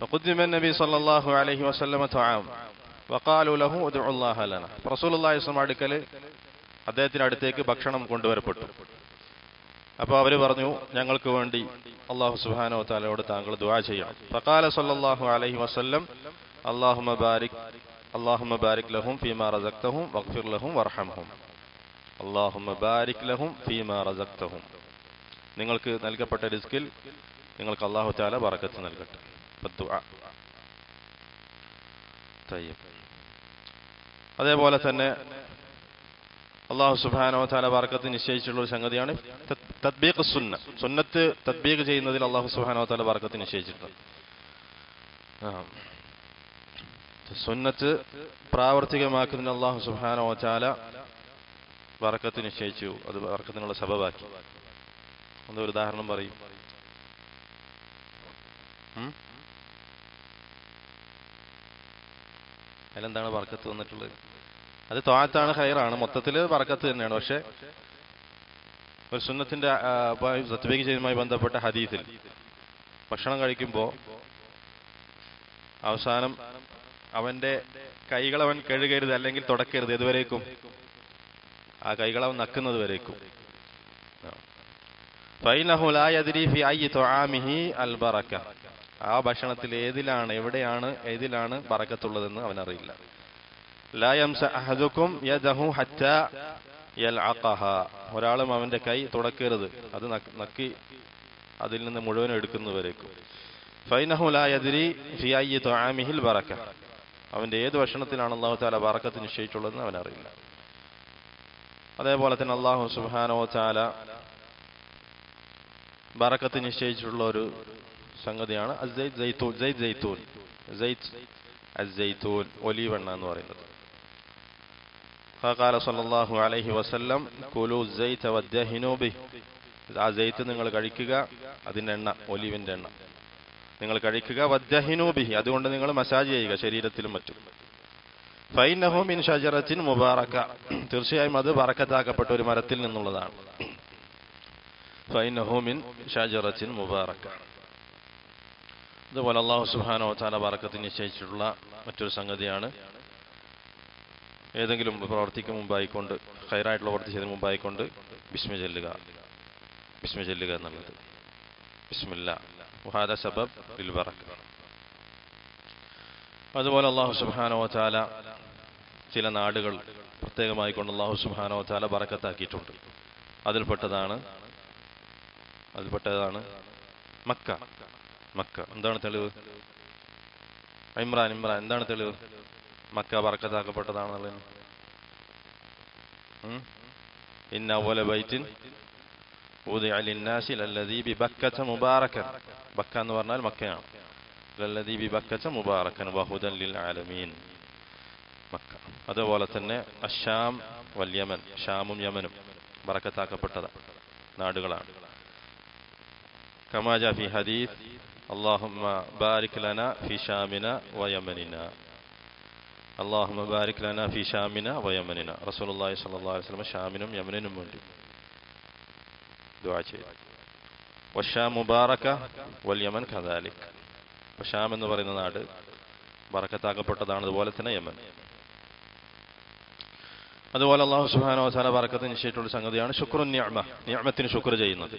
A: فقدم النبي صلى الله عليه وسلم طعام وقالوا له ادعوا الله لنا, റസൂലുള്ളാഹി സ്വല്ലല്ലാഹു അലൈഹി വസല്ലം അദ്ദേഹത്തിന്റെ അടുത്തേക്ക് ഭക്ഷണം കൊണ്ടുവരപ്പെട്ടു. അപ്പോൾ അവര് പറഞ്ഞു, ഞങ്ങൾക്ക് വേണ്ടി അല്ലാഹു സുബ്ഹാനഹു വ തആലയോട് താങ്കൾ ദുആ ചെയ്യണം. ഫഖാല സല്ലല്ലാഹു അലൈഹി വസല്ലം അല്ലാഹുമ്മ ബാരിക് ലഹും ഫീമാ റസഖ്തഹും വഗ്ഫിർ ലഹും വർഹംഹും. അല്ലാഹുമ്മ ബാരിക് ലഹും ഫീമാ റസഖ്തഹും, നിങ്ങൾക്ക് നൽകപ്പെട്ട റിസ്കിൽ നിങ്ങൾക്ക് അല്ലാഹു തആല ബറക്കത്ത് നൽകട്ടെ. ദുആ. അതേപോലെ തന്നെ അല്ലാഹു സുബ്ഹാനഹു വ തആല ബറക്കത്ത് നിശ്ചയിച്ചിട്ടുള്ള ഒരു സംഗതിയാണ് തത്ബീഖ് സുന്ന. സുന്നത്ത് തത്ബീഖ് ചെയ്യുന്നതിൽ അല്ലാഹു സുബ്ഹാനഹു വ തആല ബറക്കത്ത് നിശ്ചയിച്ചിട്ടുണ്ട്. സുന്നത്ത് പ്രാവർത്തികമാക്കുന്നതിന് അല്ലാഹു സുബ്ഹാനഹു വ തആല ബറക്കത്ത് നിശ്ചയിച്ചു, അത് ബറക്കത്തിനുള്ള സബബാക്കി. ഒരു ഉദാഹരണം പറയും. അതിലെന്താണ് ബറക്കത്ത് വന്നിട്ടുള്ളത്? അത് ത്വാഅത്താണ്, ഖൈറാണ്, മൊത്തത്തിൽ ബറക്കത്ത് തന്നെയാണ്. പക്ഷെ ഒരു സുന്നത്തിന്റെ തത്ബീഖ് ചെയ്യുന്നതുമായി ബന്ധപ്പെട്ട ഹദീസിൽ ഭക്ഷണം കഴിക്കുമ്പോൾ അവസാനം അവന്റെ കൈകൾ അവൻ കഴുകരുത്, അല്ലെങ്കിൽ തുടക്കരുത്. ഏതുവരേക്കും? ആ കൈകൾ അവൻ നക്കുന്നത് വരേക്കും. ഫൈനഹു ലാ യദ്രി ഫി അയ്യി തുആമിഹി അൽ ബറക, ആ ഭക്ഷണത്തിൽ ഏതിലാണ് ബറക്കത്തുള്ളതെന്ന് അവനറിയില്ല. ലാ യംസ അഹദുക്കും യദഹു ഹത്താ യൽഅഖഹ, ഒരാളും അവന്റെ കൈ തുടക്കരുത്, അത് നക്കി അതിൽ നിന്ന് മുഴുവൻ എടുക്കുന്നവരേക്കും. ഫൈനഹു ലാ യദ്രി ഫി അയ്യി തുആമിഹിൽ ബറക, അവന്റെ ഏത് ഭക്ഷണത്തിലാണ് അല്ലാഹു തആല ബറക്കത്ത് നിശ്ചയിച്ചിട്ടുള്ളതെന്ന് അവനറിയില്ല. അതേപോലെ തന്നെ അല്ലാഹു സുബ്ഹാനഹു വ തആല ബറക്കത്ത് നിശ്ചയിച്ചിട്ടുള്ള ഒരു സംഗതിയാണ് സൈത്തൂൻ, ഒലീവെണ്ണ എന്ന് പറയുന്നത്. ഖാല സല്ലല്ലാഹു അലൈഹി വസല്ലം കുലു സൈത വദ്ദഹിനു ബിഹി, ആ സൈത്ത് നിങ്ങൾ കഴിക്കുക, അതിന്റെ എണ്ണ, ഒലീവിന്റെ എണ്ണ നിങ്ങൾ കഴിക്കുക. വദ്ദഹിനു ബിഹി, അതുകൊണ്ട് നിങ്ങൾ മസാജ് ചെയ്യുക ശരീരത്തിലും മറ്റും. ഫൈനഹു മിൻ ഷജറത്തിൻ മുബാറക, തീർച്ചയായും അത് ബറക്കത്താക്കപ്പെട്ട ഒരു മരത്തിൽ നിന്നുള്ളതാണ്. ഫൈനഹു മിൻ ഷജറത്തിൻ മുബാറക. അതുപോലെ അല്ലാഹു സുബ്ഹാനഹു വ തആല ബറക്കത്ത് നിശ്ചയിച്ചിട്ടുള്ള മറ്റൊരു സംഗതിയാണ് ഏതെങ്കിലും പ്രവർത്തിക്ക് മുമ്പായിക്കൊണ്ട് ഖൈറായിട്ടുള്ള പ്രവർത്തിച്ചതിന് മുമ്പായിക്കൊണ്ട് ബിസ്മി ചൊല്ലുക എന്നുള്ളത്. ബിസ്മില്ലാ വഹാദാ സബബ് ലിൽ ബറക. അതുപോലെ അല്ലാഹു സുബ്ഹാനഹു വ തആല ചില നാടുകൾ പ്രത്യേകമായി കൊണ്ട് അല്ലാഹു സുബ്ഹാനഹു വ തആല ബറക്കത്താക്കിയിട്ടുണ്ട്. അതിൽപ്പെട്ടതാണ് മക്ക. എന്താണ് തെളിവ്? ഇമ്രാൻ എന്താണ് തെളിവ്? മക്ക ബറക്കത്താക്കപ്പെട്ടതാണെന്നുള്ളത്. ഇന്ന അവ്വല ബൈത്തിൻ വുദിഅ ലിന്നാസി ലല്ലദീ ബിബക്കത മുബാറകൻ. ബക്ക എന്ന് പറഞ്ഞാൽ മക്കയാണ്. ലല്ലദീ ബിബക്കത മുബാറകൻ വഹുദൻ ലിൽ ആലമീൻ. മക്ക. അതുപോലെ തന്നെ അശ്ശാം വൽ യമൻ, ഷാമും യമനും ബറക്കത്താക്കപ്പെട്ട നാടുകളാണ്. കമാ ജാ ഫി ഹദീസ് അല്ലാഹുമ്മ ബാരിക് ലനാ ഫി ഷാമിന വയമനിന. അല്ലാഹുമ്മ ബാരിക് ലനാ ഫി ഷാമിന വയമനിന. റസൂലുള്ളാഹി സ്വല്ലല്ലാഹു അലൈഹി വസല്ലം ഷാമിനും യമനിനും വേണ്ടി ദുആ ചെയ്തു. വശാം മുബാറക വൽ യമൻ കദാലിക്. ഷാം എന്ന് പറയുന്ന നാട് ബറക്കത്താക്കപ്പെട്ടതാണ്. അതുപോലെ തന്നെ യമൻ. അതുപോലെ അല്ലാഹു സുബ്ഹാനഹു വ തആല ബറക്കത്ത് നിശ്ചയിച്ചിട്ടുള്ള സംഗതിയാണ് ശുക്റുൻ നിഅമ. നിഅമത്തിന് ശുക്ർ ചെയ്യുന്നത്.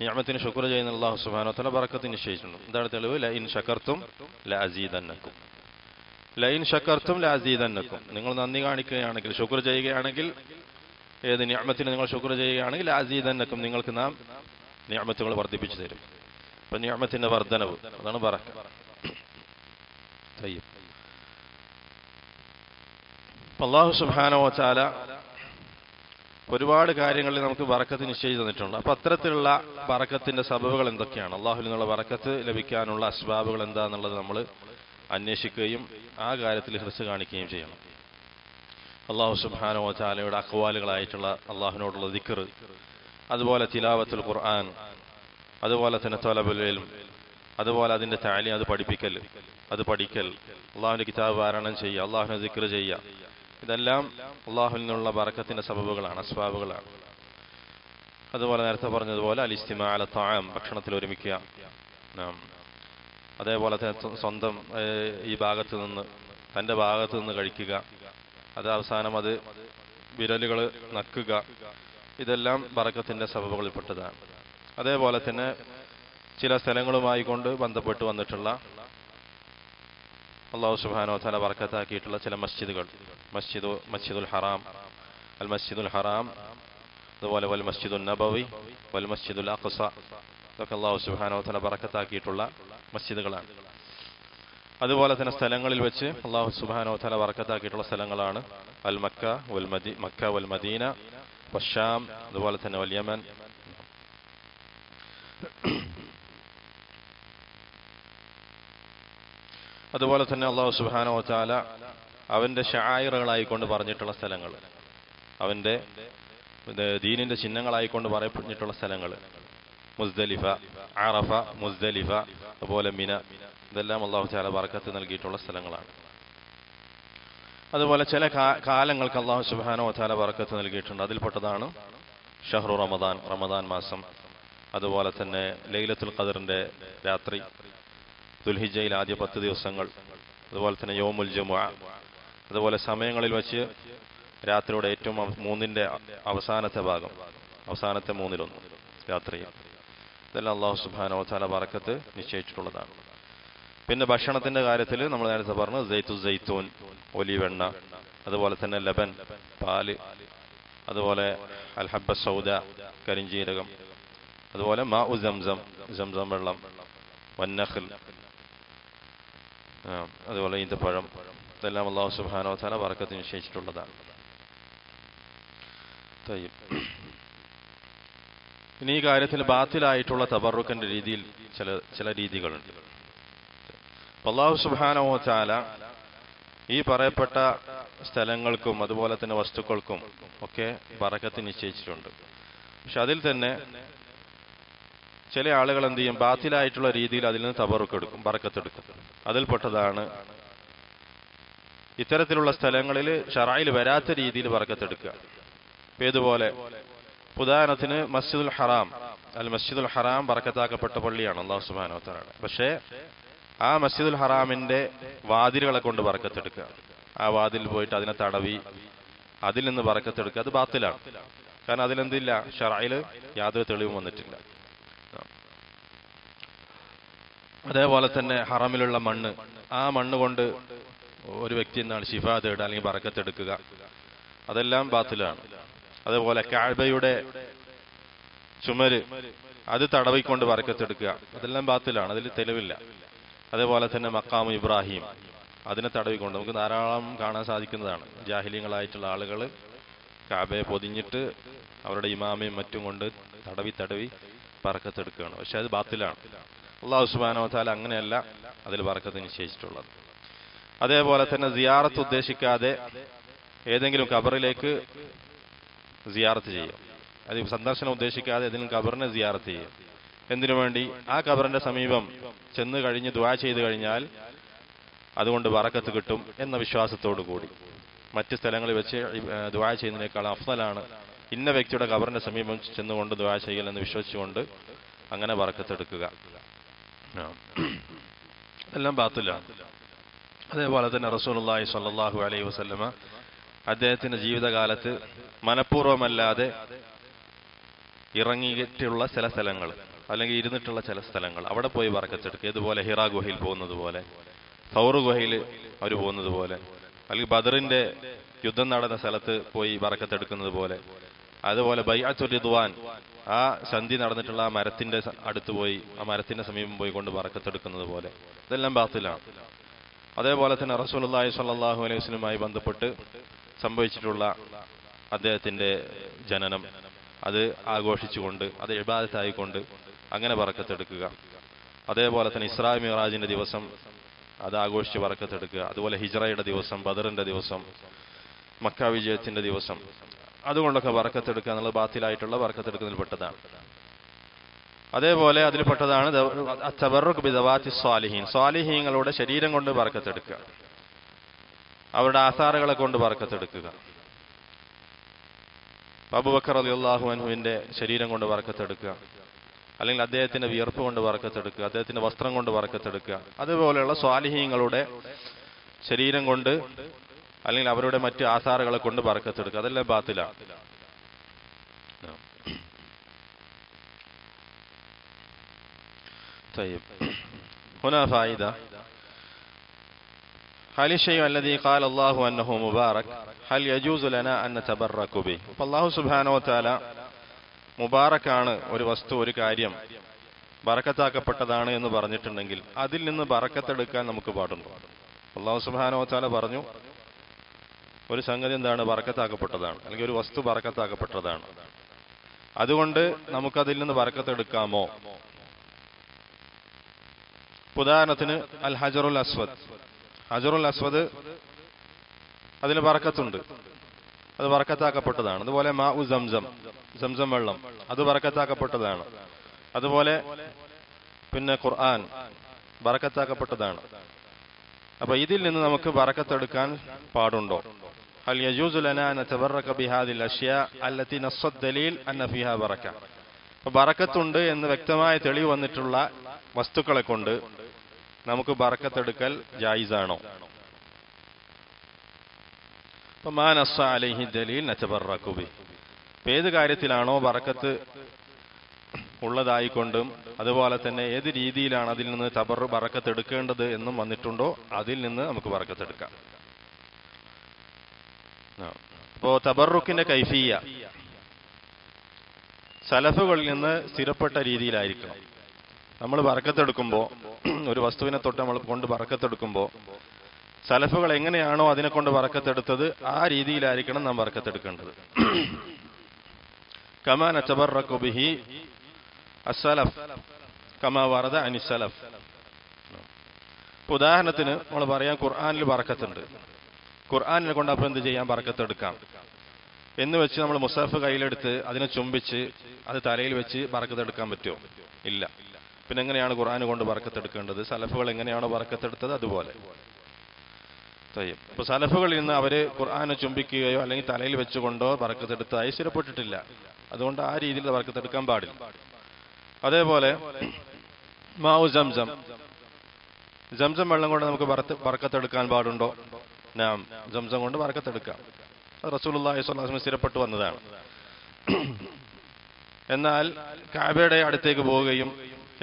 A: നിഅമത്തിന് ശുക്ർ ചെയ്യുന്ന അല്ലാഹു സുബ്ഹാനഹു വ തആല ബറക്കത്ത് നിശ്ചയിച്ചിട്ടുണ്ട്. എന്താണ് തെളിവ്? ലഇൻ ശകർതും ലഅസീദന്നകും. ലഇൻ ശകർതും ലഅസീദന്നകും. നിങ്ങൾ നന്ദി കാണിക്കുകയാണെങ്കിൽ, ശുക്ർ ചെയ്യുകയാണെങ്കിൽ, ഏത് നിഅമത്തിന് നിങ്ങൾ ശുക്ർ ചെയ്യുകയാണെങ്കിൽ ലഅസീദന്നകും, നിങ്ങൾക്ക് നാം നിഅമത്തുകൾ വർദ്ധിപ്പിച്ചു തരും. അപ്പൊ നിഅമത്തിന്റെ വർദ്ധനവ്, അതാണ് ബറക്ക. അല്ലാഹു സുബ്ഹാനഹു വ തആല ഒരുപാട് കാര്യങ്ങളിൽ നമുക്ക് ബറക്കത്ത് നിശ്ചയിച്ചു തന്നിട്ടുണ്ട്. അപ്പൊ അത്തരത്തിലുള്ള ബറക്കത്തിന്റെ സബബുകൾ എന്തൊക്കെയാണ്, അള്ളാഹുവിൽ നിന്നുള്ള ബറക്കത്ത് ലഭിക്കാനുള്ള അസ്ബാബുകൾ എന്താന്നുള്ളത് നമ്മൾ അന്വേഷിക്കുകയും ആ കാര്യത്തിൽ ഹിർസ് കാണിക്കുകയും ചെയ്യണം. അല്ലാഹു സുബ്ഹാനഹു വ തആലയുടെ അഖ്വാലുകളായിട്ടുള്ള അള്ളാഹുവിനോടുള്ള ദിക്ർ, അതുപോലെ തിലാവത്തുൽ ഖുർആൻ, അതുപോലെ തന്നെ തലബുൽ ഇൽം, അതുപോലെ അതിന്റെ തഅലീം, അത് പഠിക്കൽ, അള്ളാഹുവിന്റെ കിതാബ് പാരായണം ചെയ്യുക, അള്ളാഹുവിനെ ദിക്ർ ചെയ്യുക, ഇതെല്ലാം അള്ളാഹുവിൽ നിന്നുള്ള ബറക്കത്തിന്റെ സബബുകളാണ്, അസ്ബാബുകളാണ്. അതുപോലെ നേരത്തെ പറഞ്ഞതുപോലെ അൽ ഇസ്തിമാ അല തആം, ഭക്ഷണത്തിൽ ഒരുമിക്കുക. അതേപോലെ തന്നെ സ്വന്തം ഈ ഭാഗത്ത് നിന്ന്, തന്റെ ഭാഗത്ത് നിന്ന് കഴിക്കുക, അത് അവസാനം അത് വിരലുകൾ നക്കുക, ഇതെല്ലാം ബറക്കത്തിന്റെ സബബുകളിൽപ്പെട്ടതാണ്. അതേപോലെ തന്നെ ചില സ്ഥലങ്ങളുമായി കൊണ്ട് ബന്ധപ്പെട്ട് വന്നിട്ടുള്ള അല്ലാഹു സുബ്ഹാനഹു വ തആല ബറക്കത്താക്കിയിട്ടുള്ള ചില മസ്ജിദുകൾ, മസ്ജിദുൽ ഹറാം, അൽ മസ്ജിദുൽ ഹറാം, അതുപോലെ വൽ മസ്ജിദുൻ നബവി, വൽ മസ്ജിദുൽ അഖ്സ, ഇതൊക്കെ അല്ലാഹു സുബ്ഹാനഹു വ തആല ബറക്കത്താക്കിയിട്ടുള്ള മസ്ജിദുകളാണ്. അതുപോലെ തന്നെ സ്ഥലങ്ങളിൽ വെച്ച് അല്ലാഹു സുബ്ഹാനഹു വ തആല ബറക്കത്താക്കിയിട്ടുള്ള സ്ഥലങ്ങളാണ് അൽ മക്ക വൽ മദീന വശാം, അതുപോലെ തന്നെ വൽ യമൻ. അതുപോലെ തന്നെ അല്ലാഹു സുബ്ഹാനഹു വ തആല അവന്റെ ശആയിറുകളായിക്കൊണ്ട് പറഞ്ഞിട്ടുള്ള സ്ഥലങ്ങൾ, അവന്റെ ദീനിന്റെ ചിഹ്നങ്ങളായിക്കൊണ്ട് പറയപ്പെട്ടിട്ടുള്ള സ്ഥലങ്ങൾ, മുസ്ദലിഫ, അറഫ, മുസ്ദലിഫ, അതുപോലെ മിന, ഇതെല്ലാം അല്ലാഹു തആല ബറക്കത്ത് നൽകിയിട്ടുള്ള സ്ഥലങ്ങളാണ്. അതുപോലെ ചില കാലങ്ങൾക്ക് അല്ലാഹു സുബ്ഹാനഹു വ തആല ബറക്കത്ത് നൽകിയിട്ടുണ്ട്. അതിൽപ്പെട്ടതാണ് ഷഹ്റു റമദാൻ, റമദാൻ മാസം, അതുപോലെ തന്നെ ലൈലത്തുൽ ഖദറിന്റെ രാത്രി, ദുൽഹിജ്ജയിൽ ആദ്യ 10 ദിവസങ്ങൾ, അതുപോലെ തന്നെ യൗമുൽ ജുമുഅ, അതുപോലെ സമയങ്ങളിൽ വെച്ച് രാത്രിയുടെ ഏറ്റവും 3ന്റെ അവസാനത്തെ ഭാഗം, അവസാനത്തെ 3-1 രാത്രി, ഇതെല്ലാം അല്ലാഹു സുബ്ഹാനഹു വ തആല ബറക്കത്ത് നിശ്ചയിച്ചിട്ടുള്ളതാണ്. പിന്നെ ഭക്ഷണത്തിന്റെ കാര്യത്തിൽ നമ്മൾ നേരത്തെ പറഞ്ഞു സൈത്തൂൻ, ഒലിവെണ്ണ, അതുപോലെ തന്നെ ലബൻ, പാല്, അതുപോലെ അൽ ഹബ്ബ സൗദ, കരിഞ്ജീരകം, അതുപോലെ മാഉ സംസം വെള്ളം, വന്നഖൽ, അതുപോലെ ഈന്തപ്പഴം, ഇതെല്ലാം അല്ലാഹു സുബ്ഹാനഹു വ തആല ബറക്കത്ത് നിശ്ചയിച്ചിട്ടുള്ളതാണ്. ഇനി ഈ കാര്യത്തിൽ ബാത്തിലായിട്ടുള്ള തബറുക്കിന്റെ രീതിയിൽ ചില രീതികളുണ്ട്. അല്ലാഹു സുബ്ഹാനഹു വ തആല ഈ പറയപ്പെട്ട സ്ഥലങ്ങൾക്കും അതുപോലെ തന്നെ വസ്തുക്കൾക്കും ഒക്കെ ബറക്കത്ത് നിശ്ചയിച്ചിട്ടുണ്ട്. പക്ഷെ അതിൽ തന്നെ ചില ആളുകൾ എന്ത് ചെയ്യും, ബാത്തിലായിട്ടുള്ള രീതിയിൽ അതിൽ നിന്ന് തബറുക്കെടുക്കും, ബറക്കത്തെടുക്കും. അതിൽപ്പെട്ടതാണ് ഇത്തരത്തിലുള്ള സ്ഥലങ്ങളിൽ ശറഅയിൽ വരാത്ത രീതിയിൽ ബറക്കത്തെടുക്കുക. ഏതുപോലെ ഉദാഹരണത്തിന് മസ്ജിദുൽ ഹറാം, മസ്ജിദുൽ ഹറാം ബറക്കത്താക്കപ്പെട്ട പള്ളിയാണ് അല്ലാഹു സുബ്ഹാനഹു വ തആല. പക്ഷേ ആ മസ്ജിദുൽ ഹറാമിന്റെ വാതിലുകളെ കൊണ്ട് ബറക്കത്തെടുക്കുക, ആ വാതിൽ പോയിട്ട് അതിനെ തടവി അതിൽ നിന്ന് ബറക്കത്തെടുക്കുക, അത് ബാത്തിലാണ്. കാരണം അതിലെന്തില്ല, ശർഇൽ യാതൊരു തെളിവും വന്നിട്ടില്ല. അതേപോലെ തന്നെ ഹറമിലുള്ള മണ്ണ്, ആ മണ്ണ് കൊണ്ട് ഒരു വ്യക്തി എന്താണ് ശിഫാ തേടുക അല്ലെങ്കിൽ ബറക്കത്തെടുക്കുക, അതെല്ലാം ബാത്തിലാണ്. അതേപോലെ കഅബയുടെ ചുമര് അത് തടവിക്കൊണ്ട് ബറക്കത്തെടുക്കുക, അതെല്ലാം ബാത്തിലാണ്, അതിൽ തെളിവില്ല. അതേപോലെ തന്നെ മഖാം ഇബ്രാഹിം അതിനെ തടവിക്കൊണ്ട് നമുക്ക് ധാരാളം കാണാൻ സാധിക്കുന്നതാണ്. ജാഹിലിയങ്ങളായിട്ടുള്ള ആളുകൾ കഅബയെ പൊതിഞ്ഞിട്ട് അവരുടെ ഇമാമയും മറ്റും കൊണ്ട് തടവി ബറക്കത്തെടുക്കുകയാണ്. പക്ഷെ അത് ബാത്തിലാണ്. അല്ലാഹു സുബ്ഹാനഹു വ തആല അങ്ങനെയല്ല അതിൽ ബറക്കത്ത് നിശ്ചയിച്ചിട്ടുള്ളത്. അതേപോലെ തന്നെ സിയാറത്ത് ഉദ്ദേശിക്കാതെ ഏതെങ്കിലും ഖബറിലേക്ക് സിയാറത്ത് ചെയ്യും, അത് സന്ദർശനം ഉദ്ദേശിക്കാതെ ഏതെങ്കിലും ഖബറിനെ സിയാറത്ത് ചെയ്യും. എന്തിനു വേണ്ടി? ആ ഖബറിന്റെ സമീപം ചെന്ന് കഴിഞ്ഞ് ദുആ ചെയ്തു കഴിഞ്ഞാൽ അതുകൊണ്ട് ബറക്കത്ത് കിട്ടും എന്ന വിശ്വാസത്തോടു കൂടി. മറ്റ് സ്ഥലങ്ങളിൽ വെച്ച് ദുആ ചെയ്യുന്നതിനേക്കാൾ അഫ്ളലാണ് ഇന്ന വ്യക്തിയുടെ ഖബറിന്റെ സമീപം ചെന്നുകൊണ്ട് ദുആ ചെയ്യൽ എന്ന് വിശ്വസിച്ചുകൊണ്ട് അങ്ങനെ ബറക്കത്തെടുക്കുക, എല്ലാം ബാത്തിലാണ്. അതേപോലെ തന്നെ റസൂലുള്ളാഹി സ്വല്ലല്ലാഹു അലൈഹി വസല്ലമ അദ്ദേഹത്തിന്റെ ജീവിതകാലത്ത് മനഃപൂർവ്വമല്ലാതെ ഇറങ്ങിയിട്ടുള്ള ചില സ്ഥലങ്ങൾ അല്ലെങ്കിൽ ഇരുന്നിട്ടുള്ള ചില സ്ഥലങ്ങൾ അവിടെ പോയി ബറക്കത്തെടുക്കുക. ഇതുപോലെ ഹിറാ ഗുഹയിൽ പോകുന്നത് പോലെ, സൗർ ഗുഹയിൽ അവർ പോകുന്നത് പോലെ, അല്ലെങ്കിൽ ബദറിന്റെ യുദ്ധം നടന്ന സ്ഥലത്ത് പോയി ബറക്കത്തെടുക്കുന്നത് പോലെ, അതുപോലെ ബൈഅത്തുർ റിദ്വാൻ ആ സന്ധി നടന്നിട്ടുള്ള ആ മരത്തിന്റെ അടുത്ത് പോയി ആ മരത്തിന്റെ സമീപം പോയി കൊണ്ട് ബറക്കത്തെടുക്കുന്നത് പോലെ, ഇതെല്ലാം ബാത്തിലാണ്. അതേപോലെ തന്നെ റസൂലുള്ളാഹി സ്വല്ലല്ലാഹു അലൈഹി വസല്ലമയുമായി ബന്ധപ്പെട്ട് സംഭവിച്ചിട്ടുള്ള അദ്ദേഹത്തിന്റെ ജനനം അത് ആഘോഷിച്ചുകൊണ്ട് അത് ഇബാദത്തായിക്കൊണ്ട് അങ്ങനെ ബറക്കത്തെടുക്കുക. അതേപോലെ തന്നെ ഇസ്രാ മിഅ്റാജിന്റെ ദിവസം അത് ആഘോഷിച്ച് ബറക്കത്തെടുക്കുക. അതുപോലെ ഹിജ്റയുടെ ദിവസം, ബദറിന്റെ ദിവസം, മക്ക വിജയത്തിന്റെ ദിവസം, അതുകൊണ്ടൊക്കെ ബറക്കത്തെടുക്കുക എന്നുള്ളത് ബാത്തിലായിട്ടുള്ള ബറക്കത്തെടുക്കുന്നതിൽ പെട്ടതാണ്. അതേപോലെ അതിൽപ്പെട്ടതാണ് തബറുക് ബിദവാത്തി സ്വാലിഹീൻ, സ്വാലിഹീങ്ങളുടെ ശരീരം കൊണ്ട് ബറക്കത്തെടുക്കുക, അവരുടെ ആസാറുകളെ കൊണ്ട് ബറക്കത്തെടുക്കുക. അബൂബക്കർ റളിയല്ലാഹു അൻഹുവിന്റെ ശരീരം കൊണ്ട് ബറക്കത്തെടുക്കുക, അല്ലെങ്കിൽ അദ്ദേഹത്തിന്റെ വിയർപ്പ് കൊണ്ട് ബറക്കത്തെടുക്കുക, അദ്ദേഹത്തിന്റെ വസ്ത്രം കൊണ്ട് ബറക്കത്തെടുക്കുക. അതുപോലെയുള്ള സ്വാലിഹീങ്ങളുടെ ശരീരം കൊണ്ട് അല്ലെങ്കിൽ അവരുടെ മറ്റ് ആസാറുകളെ കൊണ്ട് ബറക്കത്തെടുക്കുക, അതെല്ലാം ബാത്തിലാണ്. طيب هنا فائدة. هل الشيء الذي قال الله أنه مبارك هل يجوز لنا أن نتبرك به؟ فالله سبحانه وتعالى മുബാറക്കാണ് ഒരു വസ്തു, ഒരു കാര്യം ബറക്കത്താക്കപ്പെട്ടതാണ് എന്ന് പറഞ്ഞിട്ടുണ്ടെങ്കിൽ അതിൽ നിന്ന് ബറക്കത്തെടുക്കാൻ നമുക്ക് പാടുണ്ടോ? അല്ലാഹു സുബ്ഹാനഹു വ തആല പറഞ്ഞു ഒരു സംഗതി എന്താണ്, ബറക്കത്താക്കപ്പെട്ടതാണ്, അല്ലെങ്കിൽ ഒരു വസ്തു ബറക്കത്താക്കപ്പെട്ടതാണ്, അതുകൊണ്ട് നമുക്കതിൽ നിന്ന് ബറക്കത്തെടുക്കാമോ? ഉദാഹരണത്തിന് അൽ ഹജറുൽ അസ്വദ്, ഹജറുൽ അസ്വദ് അതിന് ബറക്കത്തുണ്ട്, അത് ബറക്കത്താക്കപ്പെട്ടതാണ്. അതുപോലെ മാഉ സംസം, സംസം വെള്ളം, അത് ബറക്കത്താക്കപ്പെട്ടതാണ്. അതുപോലെ പിന്നെ ഖുർആൻ ബറക്കത്താക്കപ്പെട്ടതാണ്. അപ്പൊ ഇതിൽ നിന്ന് നമുക്ക് ബറക്കത്തെടുക്കാൻ പാടുണ്ടോ? ഹൽ യജൂസു ലനാ അൻ നതബറക ബിഹാദിൽ അഷ്യാ അല്ലതി നസ്സദ് ദലീൽ അന്ന ഫീഹാ ബറക. അപ്പൊ ബറക്കത്തുണ്ട് എന്ന് വ്യക്തമായ തെളിവ് വന്നിട്ടുള്ള വസ്തുക്കളെ കൊണ്ട് നമുക്ക് ബറക്കത്തെടുക്കൽ ജായിസാണോ? അപ്പൊ മാ നസ്സ അലൈഹി ദലീൽ നതബറകു ബി. ഏത് കാര്യത്തിലാണോ ബറക്കത്ത് ഉള്ളതായിക്കൊണ്ടും അതുപോലെ തന്നെ ഏത് രീതിയിലാണ് അതിൽ നിന്ന് ബറക്കത്തെടുക്കേണ്ടത് എന്നും വന്നിട്ടുണ്ടോ അതിൽ നിന്ന് നമുക്ക് ബറക്കത്തെടുക്കാം. അപ്പോ തബറുക്കിന്റെ കൈഫിയ സലഫുകളിൽ നിന്ന് സ്ഥിരപ്പെട്ട രീതിയിലായിരിക്കണം. നമ്മൾ ബറക്കത്തെടുക്കുമ്പോൾ, ഒരു വസ്തുവിനെ തൊട്ട് നമ്മൾ കൊണ്ട് ബറക്കത്തെടുക്കുമ്പോൾ സലഫുകൾ എങ്ങനെയാണോ അതിനെ കൊണ്ട് ബറക്കത്തെടുത്തത് ആ രീതിയിലായിരിക്കണം നാം ബറക്കത്തെടുക്കേണ്ടത്. കമാ നതബറകു ബിഹി അസ്സലഫ് കമാ വറദ അനി സലഫ്. ഉദാഹരണത്തിന് നമ്മൾ പറയാം ഖുർആനിൽ ബറക്കത്തുണ്ട്, ഖുർആനിനെ കൊണ്ട് അപ്പോൾ എന്ത് ചെയ്യാം, ബറക്കത്തെടുക്കാം എന്ന് വെച്ച് നമ്മൾ മുസഹഫ് കയ്യിലെടുത്ത് അതിനെ ചുംബിച്ച് അത് തലയിൽ വെച്ച് ബറക്കത്തെടുക്കാൻ പറ്റുമോ? ഇല്ല. പിന്നെ എങ്ങനെയാണ് ഖുർആൻ കൊണ്ട് ബറക്കത്തെടുക്കേണ്ടത്? സലഫുകൾ എങ്ങനെയാണോ ബറക്കത്തെടുത്തത് അതുപോലെ. ഇപ്പൊ സലഫുകളിൽ നിന്ന് അവര് ഖുർആനെ ചുംബിക്കുകയോ അല്ലെങ്കിൽ തലയിൽ വെച്ചുകൊണ്ടോ ബറക്കത്തെടുത്തായി സ്ഥിരപ്പെട്ടിട്ടില്ല. അതുകൊണ്ട് ആ രീതിയിൽ ബറക്കത്തെടുക്കാൻ പാടില്ല. അതേപോലെ മാഉ സംസം, സംസം വെള്ളം കൊണ്ട് നമുക്ക് ബറക്കത്തെടുക്കാൻ പാടുണ്ടോ? നാം സംസം കൊണ്ട് ബറക്കത്തെടുക്കാം. റസൂലുള്ളാഹി സ്വല്ലല്ലാഹു അലൈഹി വസല്ലം സ്ഥിരപ്പെട്ടു വന്നതാണ്. എന്നാൽ കഅബയുടെ അടുത്തേക്ക് പോവുകയും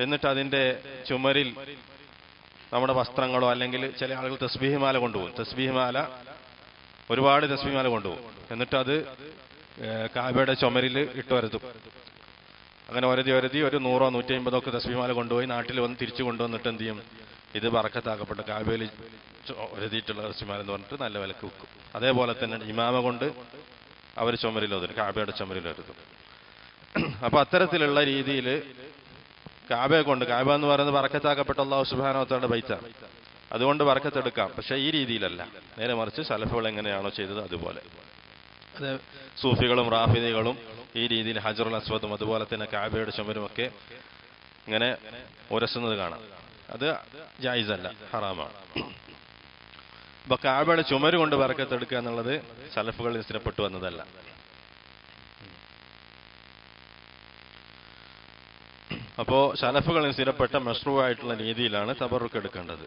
A: എന്നിട്ട് അതിന്റെ ചുമരിൽ നമ്മുടെ വസ്ത്രങ്ങളോ അല്ലെങ്കിൽ ചില ആളുകൾ തസ്ബീഹ് മാല കൊണ്ടുപോകും. ഒരുപാട് തസ്ബീഹ് മാല കൊണ്ടുപോകും. എന്നിട്ട് അത് കഅബയുടെ ചുമരിൽ ഇട്ട് വരത്തും. അങ്ങനെ ഒരതി ഒരു 100 150 ഒക്കെ തസ്ബീഹ് മാല കൊണ്ടുപോയി നാട്ടിൽ വന്ന് തിരിച്ചു കൊണ്ടുവന്നിട്ട് എന്ത് ചെയ്യും? ഇത് ബറക്കത്താക്കപ്പെട്ട കഅബയിൽ ഒരതിയിട്ടുള്ള തസ്ബീഹ് മാല എന്ന് പറഞ്ഞിട്ട് നല്ല വിലക്ക് വെക്കും. അതേപോലെ തന്നെ ഇമാമ കൊണ്ട് അവർ ചുമരിൽ ഒതുക്കും, കഅബയുടെ ചുമരിൽ ഒതുക്കും. അപ്പൊ അത്തരത്തിലുള്ള രീതിയിൽ കഅബ എന്ന് പറയുന്നത് ബറക്കത്താക്കപ്പെട്ട അല്ലാഹു സുബ്ഹാനഹു വ തആലയുടെ ബൈത്താണ്. അതുകൊണ്ട് ബറക്കത്തെടുക്കാം. പക്ഷെ ഈ രീതിയിലല്ല, നേരെ മറിച്ച് സലഫുകൾ എങ്ങനെയാണോ ചെയ്തത് അതുപോലെ. അത് സൂഫികളും റാഫിദികളും ഈ രീതിയിൽ ഹജറുൽ അസ്വദും അതുപോലെ തന്നെ കഅബയുടെ ചുമരുമൊക്കെ ഇങ്ങനെ ഉരസുന്നത് കാണാം. അത് ജായിസല്ല, ഹറാമാണ്. അപ്പൊ കഅബയുടെ ചുമര് കൊണ്ട് ബറക്കത്തെടുക്കുക എന്നുള്ളത് സലഫുകളിൽ സ്ഥിരപ്പെട്ടു വന്നതല്ല. അപ്പോ സലഫുകളിൽ സ്ഥിരപ്പെട്ട മശ്റൂആയിട്ടുള്ള രീതിയിലാണ് തബറുക്ക് എടുക്കേണ്ടത്.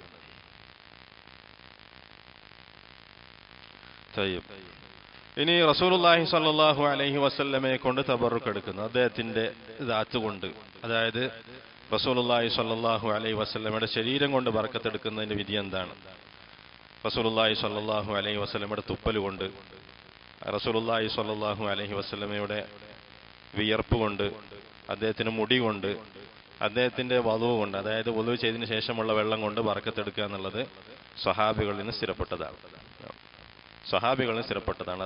A: ഇനി റസൂലുള്ളാഹി സ്വല്ലല്ലാഹു അലൈഹി വസല്ലമയെ കൊണ്ട് തബറുക്ക് എടുക്കുന്നു, അദ്ദേഹത്തിന്റെ ദാത്ത് കൊണ്ട്, അതായത് റസൂലുള്ളാഹി സ്വല്ലല്ലാഹു അലൈഹി വസല്ലമയുടെ ശരീരം കൊണ്ട് ബറക്കത്തെടുക്കുന്നതിന്റെ വിധി എന്താണ്? റസൂലുള്ളാഹി സ്വല്ലല്ലാഹു അലൈഹി വസല്ലമയുടെ തുപ്പൽ കൊണ്ട്, റസൂലുള്ളാഹി സ്വല്ലല്ലാഹു അലൈഹി വസല്ലമയുടെ വിയർപ്പ് കൊണ്ട്, അദ്ദേഹത്തിന് മുടി കൊണ്ട്, അദ്ദേഹത്തിന്റെ വളു കൊണ്ട്, അതായത് വളു ചെയ്തതിനു ശേഷമുള്ള വെള്ളം കൊണ്ട് ബറക്കത്തെടുക്കുക എന്നുള്ളത് സ്വഹാബികളിൽ നിന്ന് സ്ഥിരപ്പെട്ടതാണ്.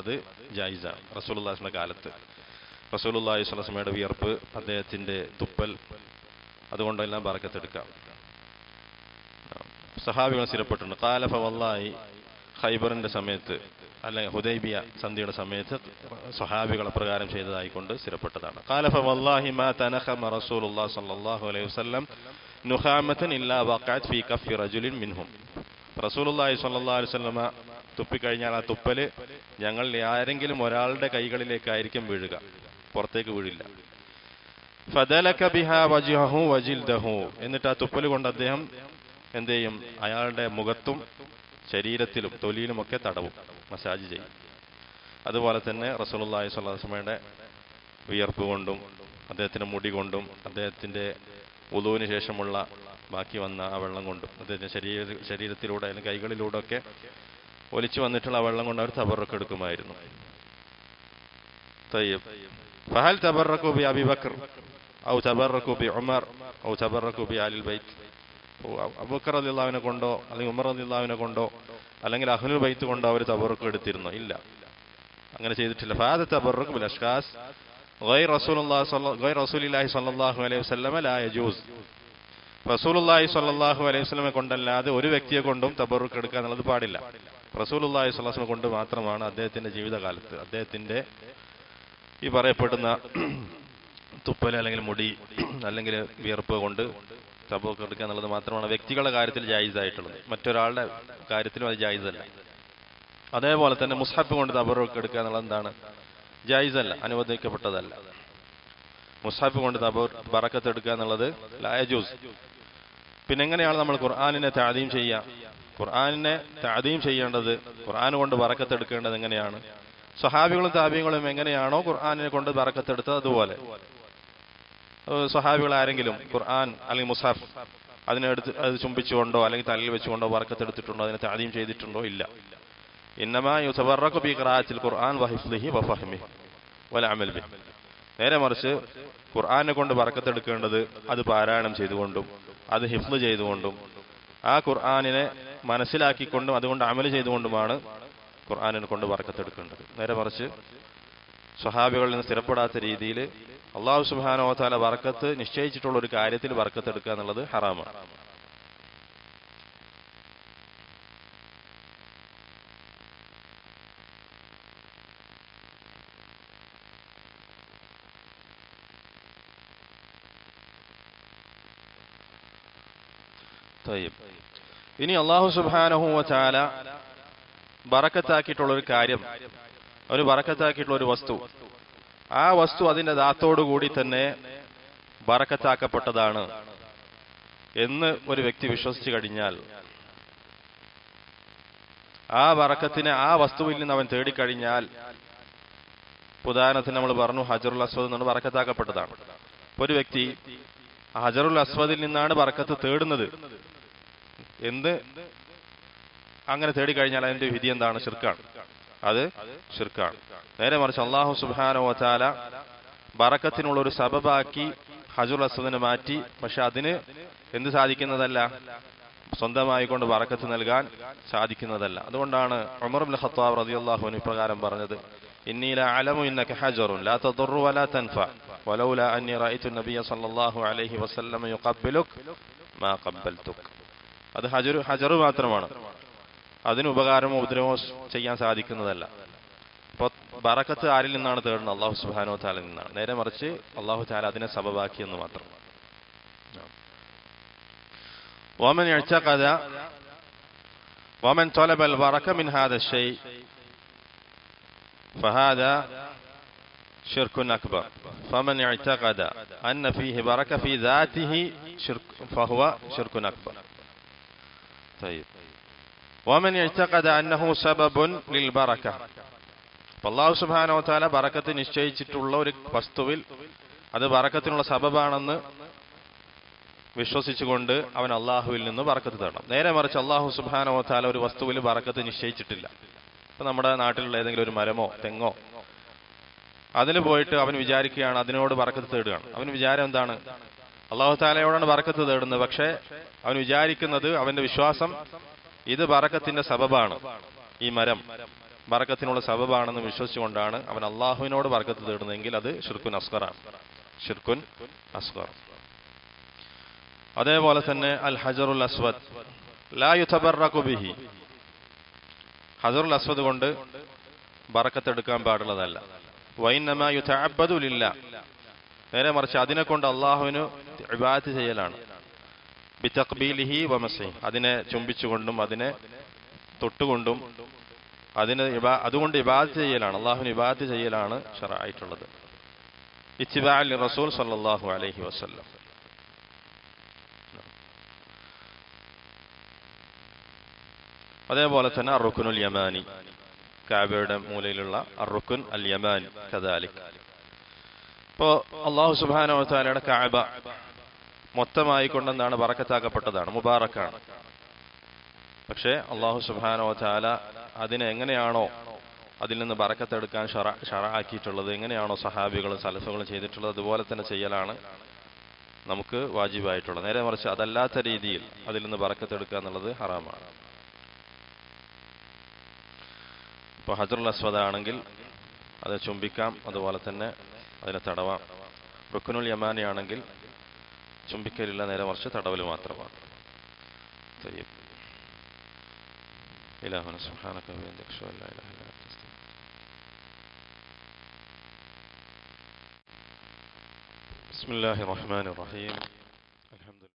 A: അത് ജായിസാണ്. റസൂലുള്ളാഹിയുടെ കാലത്ത് റസൂലുള്ളാഹി സ്വല്ലല്ലാഹു അലൈഹി വസല്ലമയുടെ വിയർപ്പ്, അദ്ദേഹത്തിന്റെ തുപ്പൽ, അതുകൊണ്ടെല്ലാം ബറക്കത്തെടുക്കാം. സ്വഹാബികൾ സ്ഥിരപ്പെട്ടിട്ടുണ്ട്. ഖാല ഫവല്ലാഹി, ഖൈബറിന്റെ സമയത്ത് അല്ലെങ്കിൽ ഹുദൈബിയ സന്ധിയുടെ സമയത്ത് സ്വഹാബികൾ അപ്രകാരം ചെയ്തതായിക്കൊണ്ട് സ്ഥിരപ്പെട്ടതാണ്. ഖാല ഫവല്ലാഹി മാ തനഖമ റസൂലുള്ളാഹി സ്വല്ലല്ലാഹു അലൈഹി വസല്ലം നുഖാമതൻ ഇല്ലാ വഖഅത് ഫീ കഫി റജുലിൻ മിൻഹും. റസൂലുള്ളാഹി സ്വല്ലല്ലാഹു അലൈഹി വസല്ലമ തുപ്പിക്കഴിഞ്ഞാൽ ആ തുപ്പല് ഞങ്ങൾ ആരെങ്കിലും ഒരാളുടെ കൈകളിലേക്കായിരിക്കും വീഴുക, പുറത്തേക്ക് വീഴില്ല. ഫദലക ബിഹാ വജ്ഹഹു വജിൽദഹു, എന്നിട്ട് ആ തുപ്പല് കൊണ്ട് അദ്ദേഹം എന്ത് ചെയ്യും? അയാളുടെ മുഖത്തും ശരീരത്തിലും തൊലിയിലുമൊക്കെ തടവും, മസാജ് ചെയ്യും. അതുപോലെ തന്നെ റസൂലുള്ളാഹി സ്വല്ലല്ലാഹു അലൈഹി വസല്ലമയുടെ വിയർപ്പ് കൊണ്ടും അദ്ദേഹത്തിന്റെ മുടി കൊണ്ടും അദ്ദേഹത്തിന്റെ വുളൂവിന് ശേഷമുള്ള ബാക്കി വന്ന ആ വെള്ളം കൊണ്ടും അദ്ദേഹത്തിന്റെ ശരീരത്തിലൂടെ അല്ലെങ്കിൽ കൈകളിലൂടെ ഒക്കെ ഒലിച്ചു വന്നിട്ടുള്ള ആ വെള്ളം കൊണ്ട് അവർ തബറക്ക് എടുക്കുമായിരുന്നു. ഫഹൽ തബറക്കു ബി അബീ ബക്കർ ഔ തബറക്കു ബി ഉമർ ഔ തബറക്കു ബി അഹ്ലിൽ ബൈത്ത്. അബൂബക്കർ റളിയല്ലാഹുവിനെ കൊണ്ടോ അല്ലെങ്കിൽ ഉമർ റളിയല്ലാഹുവിനെ കൊണ്ടോ അല്ലെങ്കിൽ അഹ്ലുൽ ബൈത്ത് കൊണ്ടോ അവർ തബറക്ക് എടുത്തിരുന്നോ? ഇല്ല, അങ്ങനെ ചെയ്തിട്ടില്ല. ഫാദ തബറക്ക് ബിൽ അഷ്ഖാസ് ഗൈർ റസൂലുള്ളാഹി സ്വല്ലല്ലാഹു അലൈഹി വസല്ലം ലാ യജൂസ്. റസൂലുള്ളാഹി സ്വല്ലല്ലാഹു അലൈഹി വസല്ലമെ കൊണ്ടല്ലാതെ ഒരു വ്യക്തിയെ കൊണ്ടും തബറക്ക് എടുക്കുക എന്നുള്ളത് പാടില്ല. റസൂലുള്ളാഹി സ്വല്ലല്ലാഹു അലൈഹി വസല്ലം കൊണ്ട് മാത്രമാണ് അദ്ദേഹത്തിന്റെ ജീവിതകാലത്ത് അദ്ദേഹത്തിന്റെ ഈ പറയപ്പെടുന്ന തുപ്പൽ അല്ലെങ്കിൽ മുടി അല്ലെങ്കിൽ വിയർപ്പ് കൊണ്ട് തബറക്ക് എടുക്കുക എന്നുള്ളത് മാത്രമാണ് വ്യക്തികളുടെ കാര്യത്തിൽ ജായിസായിട്ടുള്ളത്. മറ്റൊരാളുടെ കാര്യത്തിലും അത് ജായിസല്ല. അതേപോലെ തന്നെ മുസ്ഹഫ് കൊണ്ട് തബറക്ക് എടുക്കുക എന്നുള്ളത് എന്താണ്? ജായിസല്ല, അനുവദിക്കപ്പെട്ടതല്ല. മുസ്ഹഫ് കൊണ്ട് ബറക്കത്ത് എടുക്കുക എന്നുള്ളത് ലാ യജൂസ്. പിന്നെ എങ്ങനെയാണ് നമ്മൾ ഖുർആനിനെ തഅദീം ചെയ്യുക? ഖുർആനിനെ തഅദീം ചെയ്യേണ്ടത്, ഖുർആൻ കൊണ്ട് ബറക്കത്ത് എടുക്കേണ്ടത് എങ്ങനെയാണ്? സ്വഹാബികളും താബിഈങ്ങളും എങ്ങനെയാണോ ഖുർആനിനെ കൊണ്ട് ബറക്കത്ത് എടുത്തത് അതുപോലെ സ്വഹാബികൾ ആരെങ്കിലും ഖുർആൻ അല്ലെങ്കിൽ മുസ്ഹഫ് അതിനെടുത്ത് അത് ചുംബിച്ചുകൊണ്ടോ അല്ലെങ്കിൽ തലയിൽ വെച്ചുകൊണ്ടോ ബറക്കത്ത് എടുത്തിട്ടുണ്ടോ? അതിനെ തഅദീം ചെയ്തിട്ടുണ്ടോ? ഇല്ല. ഇന്നമാ യുതബറകു ബി ഖിറാഅത്തിൽ ഖുർആൻ വഹിഫ്ളിഹി വഫഹ്മിഹി വൽ അമൽ ബിഹി. നേരെ മറിച്ച് ഖുർആനെ കൊണ്ട് ബറക്കത്ത് എടുക്കേണ്ടത് അത് പാരായണം ചെയ്തുകൊണ്ടും അത് ഹിഫ്ള് ചെയ്തുകൊണ്ടും ആ ഖുർആനിനെ മനസ്സിലാക്കിക്കൊണ്ടും അതുകൊണ്ട് അമൽ ചെയ്തുകൊണ്ടുമാണ് ഖുർആനിനെ കൊണ്ട് ബറക്കത്ത് എടുക്കേണ്ടത്. നേരെ മറിച്ച് സ്വഹാബികളിൽ നിന്ന് സ്ഥിരപ്പെടാത്ത രീതിയിൽ അല്ലാഹു സുബ്ഹാനഹു വ തആല ബറക്കത്ത് നിശ്ചയിച്ചിട്ടുള്ള ഒരു കാര്യത്തിൽ ബറക്കത്ത് എടുക്കുക എന്നുള്ളത് ഹറാമാണ്. ഇനി അല്ലാഹു സുബ്ഹാനഹു വ തആല ബറക്കത്താക്കിയിട്ടുള്ള ഒരു കാര്യം, ഒരു ബറക്കത്താക്കിയിട്ടുള്ള ഒരു വസ്തു, ആ വസ്തു അതിന്റെ ദാത്തോടുകൂടി തന്നെ ബറക്കത്താക്കപ്പെട്ടതാണ് എന്ന് ഒരു വ്യക്തി വിശ്വസിച്ചു കഴിഞ്ഞാൽ, ആ ബറക്കത്തിനെ ആ വസ്തുവിൽ നിന്ന് അവൻ തേടിക്കഴിഞ്ഞാൽ, ഉദാഹരണത്തിന് നമ്മൾ പറഞ്ഞു ഹജറുൽ അസ്വദ് എന്നാണ് ബറക്കത്താക്കപ്പെട്ടതാണ്. ഒരു വ്യക്തി ഹജറുൽ അസ്വദിൽ നിന്നാണ് ബറക്കത്ത് തേടുന്നത് എന്ത് അങ്ങനെ തേടിക്കഴിഞ്ഞാൽ അതിന്റെ വിധി എന്താണ്? ശിർക്കാണ്. അത് ശിർക്കാണ്. നേരെ മറിച്ച് അല്ലാഹു സുബ്ഹാനഹു വ തആല ബറക്കത്തിനുള്ള ഒരു സബബാക്കി ഹജറുൽ അസ്വദിനെ മാറ്റി. പക്ഷെ അതിന് എന്ത് സാധിക്കുന്നതല്ല? സ്വന്തമായി കൊണ്ട് ബറക്കത്ത് നൽകാൻ സാധിക്കുന്നതല്ല. അതുകൊണ്ടാണ് ഉമർ ഇബ്നു ഖത്താബ് റളിയല്ലാഹു അൻഹു ഇപ്രകാരം പറഞ്ഞത്, ഇന്നി ലാ അലമു ഇന്നക ഹജറുൻ ലാ തദുറു വലാ തൻഫ വലൗലാ അന്നി റഅയ്തു നബിയ സല്ലല്ലാഹു അലൈഹി വസല്ലം യുഖബ്ബിലുക മാ ഖബ്ബൽതുക. അത് ഹജർ മാത്രമാണ്, അതിന് ഉപകാരമോ ഉപദ്രവമോ ചെയ്യാൻ സാധിക്കുന്നതല്ല. അപ്പോൾ ബറക്കത്ത് ആരിൽ നിന്നാണ് തേടുന്നത്? അല്ലാഹു സുബ്ഹാനഹു വ തആലയിൽ നിന്നാണ്. നേരെ മറിച്ച് അല്ലാഹു തആല അതിനെ സബബാക്കി എന്ന് മാത്രം. ومن طلب البركة من هذا الشيء فهذا شرك أكبر فمن اعتقد أن فيه بركة في ذاته شرك فهو شرك أكبر. طيب ومن اعتقد أنه سبب للبركة فالله سبحانه وتعالى بركة നിശ്ചയിച്ചിട്ടുള്ള ഒരു വസ്തുവിൽ അത് ബറക്കത്തിനുള്ള സബബാണെന്ന് വിശ്വസിച്ചുകൊണ്ട് അവൻ അള്ളാഹുവിൽ നിന്ന് ബറക്കത്ത് തേടണം. നേരെ മറിച്ച് അള്ളാഹു സുബ്ഹാനഹു വ തആല ഒരു വസ്തുവിൽ ബറക്കത്ത് നിശ്ചയിച്ചിട്ടില്ല. ഇപ്പൊ നമ്മുടെ നാട്ടിലുള്ള ഏതെങ്കിലും ഒരു മരമോ തെങ്ങോ അതിൽ പോയിട്ട് അവൻ വിചാരിക്കുകയാണ് അതിനോട് ബറക്കത്ത് തേടുകയാണ്. അവന് വിചാരം എന്താണ്? അള്ളാഹു തആലയോടാണ് ബറക്കത്ത് തേടുന്നത്. പക്ഷെ അവൻ വിചാരിക്കുന്നത്, അവന്റെ വിശ്വാസം, ഇത് ബറക്കത്തിന്റെ സബബാണ്, ഈ മരം ബറക്കത്തിനുള്ള സബബാണെന്ന് വിശ്വസിച്ചുകൊണ്ടാണ് അവൻ അള്ളാഹുവിനോട് ബറക്കത്ത് തേടുന്നതെങ്കിൽ അത് ഷിർക്കുൻ അസ്ഗറാണ്. ഷിർക്കുൻ അസ്ഗർ. അതേപോലെ തന്നെ അൽ ഹജറുൽ അസ്വദ് ലാ യുതബറകു ബിഹി, ഹജറുൽ അസ്വദ് കൊണ്ട് ബറക്കത്ത് എടുക്കാൻ പാടുള്ളതല്ല. വഇന്നമാ യുതഅബ്ബദു ലില്ലാഹ്, നേരെ മറിച്ച് അതിനെ കൊണ്ട് അള്ളാഹുവിന് ഇബാദത്ത് ചെയ്യലാണ്. ബിതഖ്ബീലിഹി വമസ്ഹി, അതിനെ ചുംബിച്ചുകൊണ്ടും അതിനെ തൊട്ടുകൊണ്ടും അതുകൊണ്ട് ഇബാദത്ത് ചെയ്യലാണ്, അള്ളാഹുവിന് ഇബാദത്ത് ചെയ്യലാണ് ശറഅായിട്ടുള്ളത്. ഇത്തിബാഅൻ ലിറസൂൽ സല്ലല്ലാഹു അലൈഹി വസല്ലം. അതേപോലെ തന്നെ അർറുക്കുനുൽ യമാനി, കഅബയുടെ മൂലയിലുള്ള അർറുക്കുൻ അൽ യമാനി കദാലിക്. ഇപ്പോ അല്ലാഹു സുബ്ഹാനഹു വ തആലയുടെ കഅബ മൊത്തമായി കൊണ്ടെന്താണ്? ബറക്കത്താക്കപ്പെട്ടതാണ്, മുബാറക്കാണ്. പക്ഷേ അല്ലാഹു സുബ്ഹാനഹു വ തആല അതിനെ എങ്ങനെയാണോ അതിൽ നിന്ന് ബറക്കത്തെടുക്കാൻ ശറഅാക്കിയിട്ടുള്ളത്, എങ്ങനെയാണോ സഹാബികളും സലഫുകളും ചെയ്തിട്ടുള്ളത്, അതുപോലെ തന്നെ ചെയ്യലാണ് നമുക്ക് വാജിബായിട്ടുള്ളത്. നേരെ മറിച്ച് അതല്ലാത്ത രീതിയിൽ അതിൽ നിന്ന് ബറക്കത്തെടുക്കുക എന്നുള്ളത് ഹറാമാണ്. ഇപ്പോൾ ഹജറുൽ അസ്വദ് ആണെങ്കിൽ അത് ചുംബിക്കാം, അതുപോലെ തന്നെ അതിനെ തടവാം. റുക്നുൽ യമാനി ആണെങ്കിൽ ചുംബിക്കലില്ല, നേരെ മറിച്ച് തടവൽ മാത്രമാണ്. ഇലാഹുന സുബ്ഹാനക വ ബിഹംദിക അശ്ഹദു അൻ ലാ ഇലാഹ ഇല്ല അൻത അസ്തഗ്ഫിറുക. ബിസ്മില്ലാഹിർ റഹ്മാനിർ റഹീം.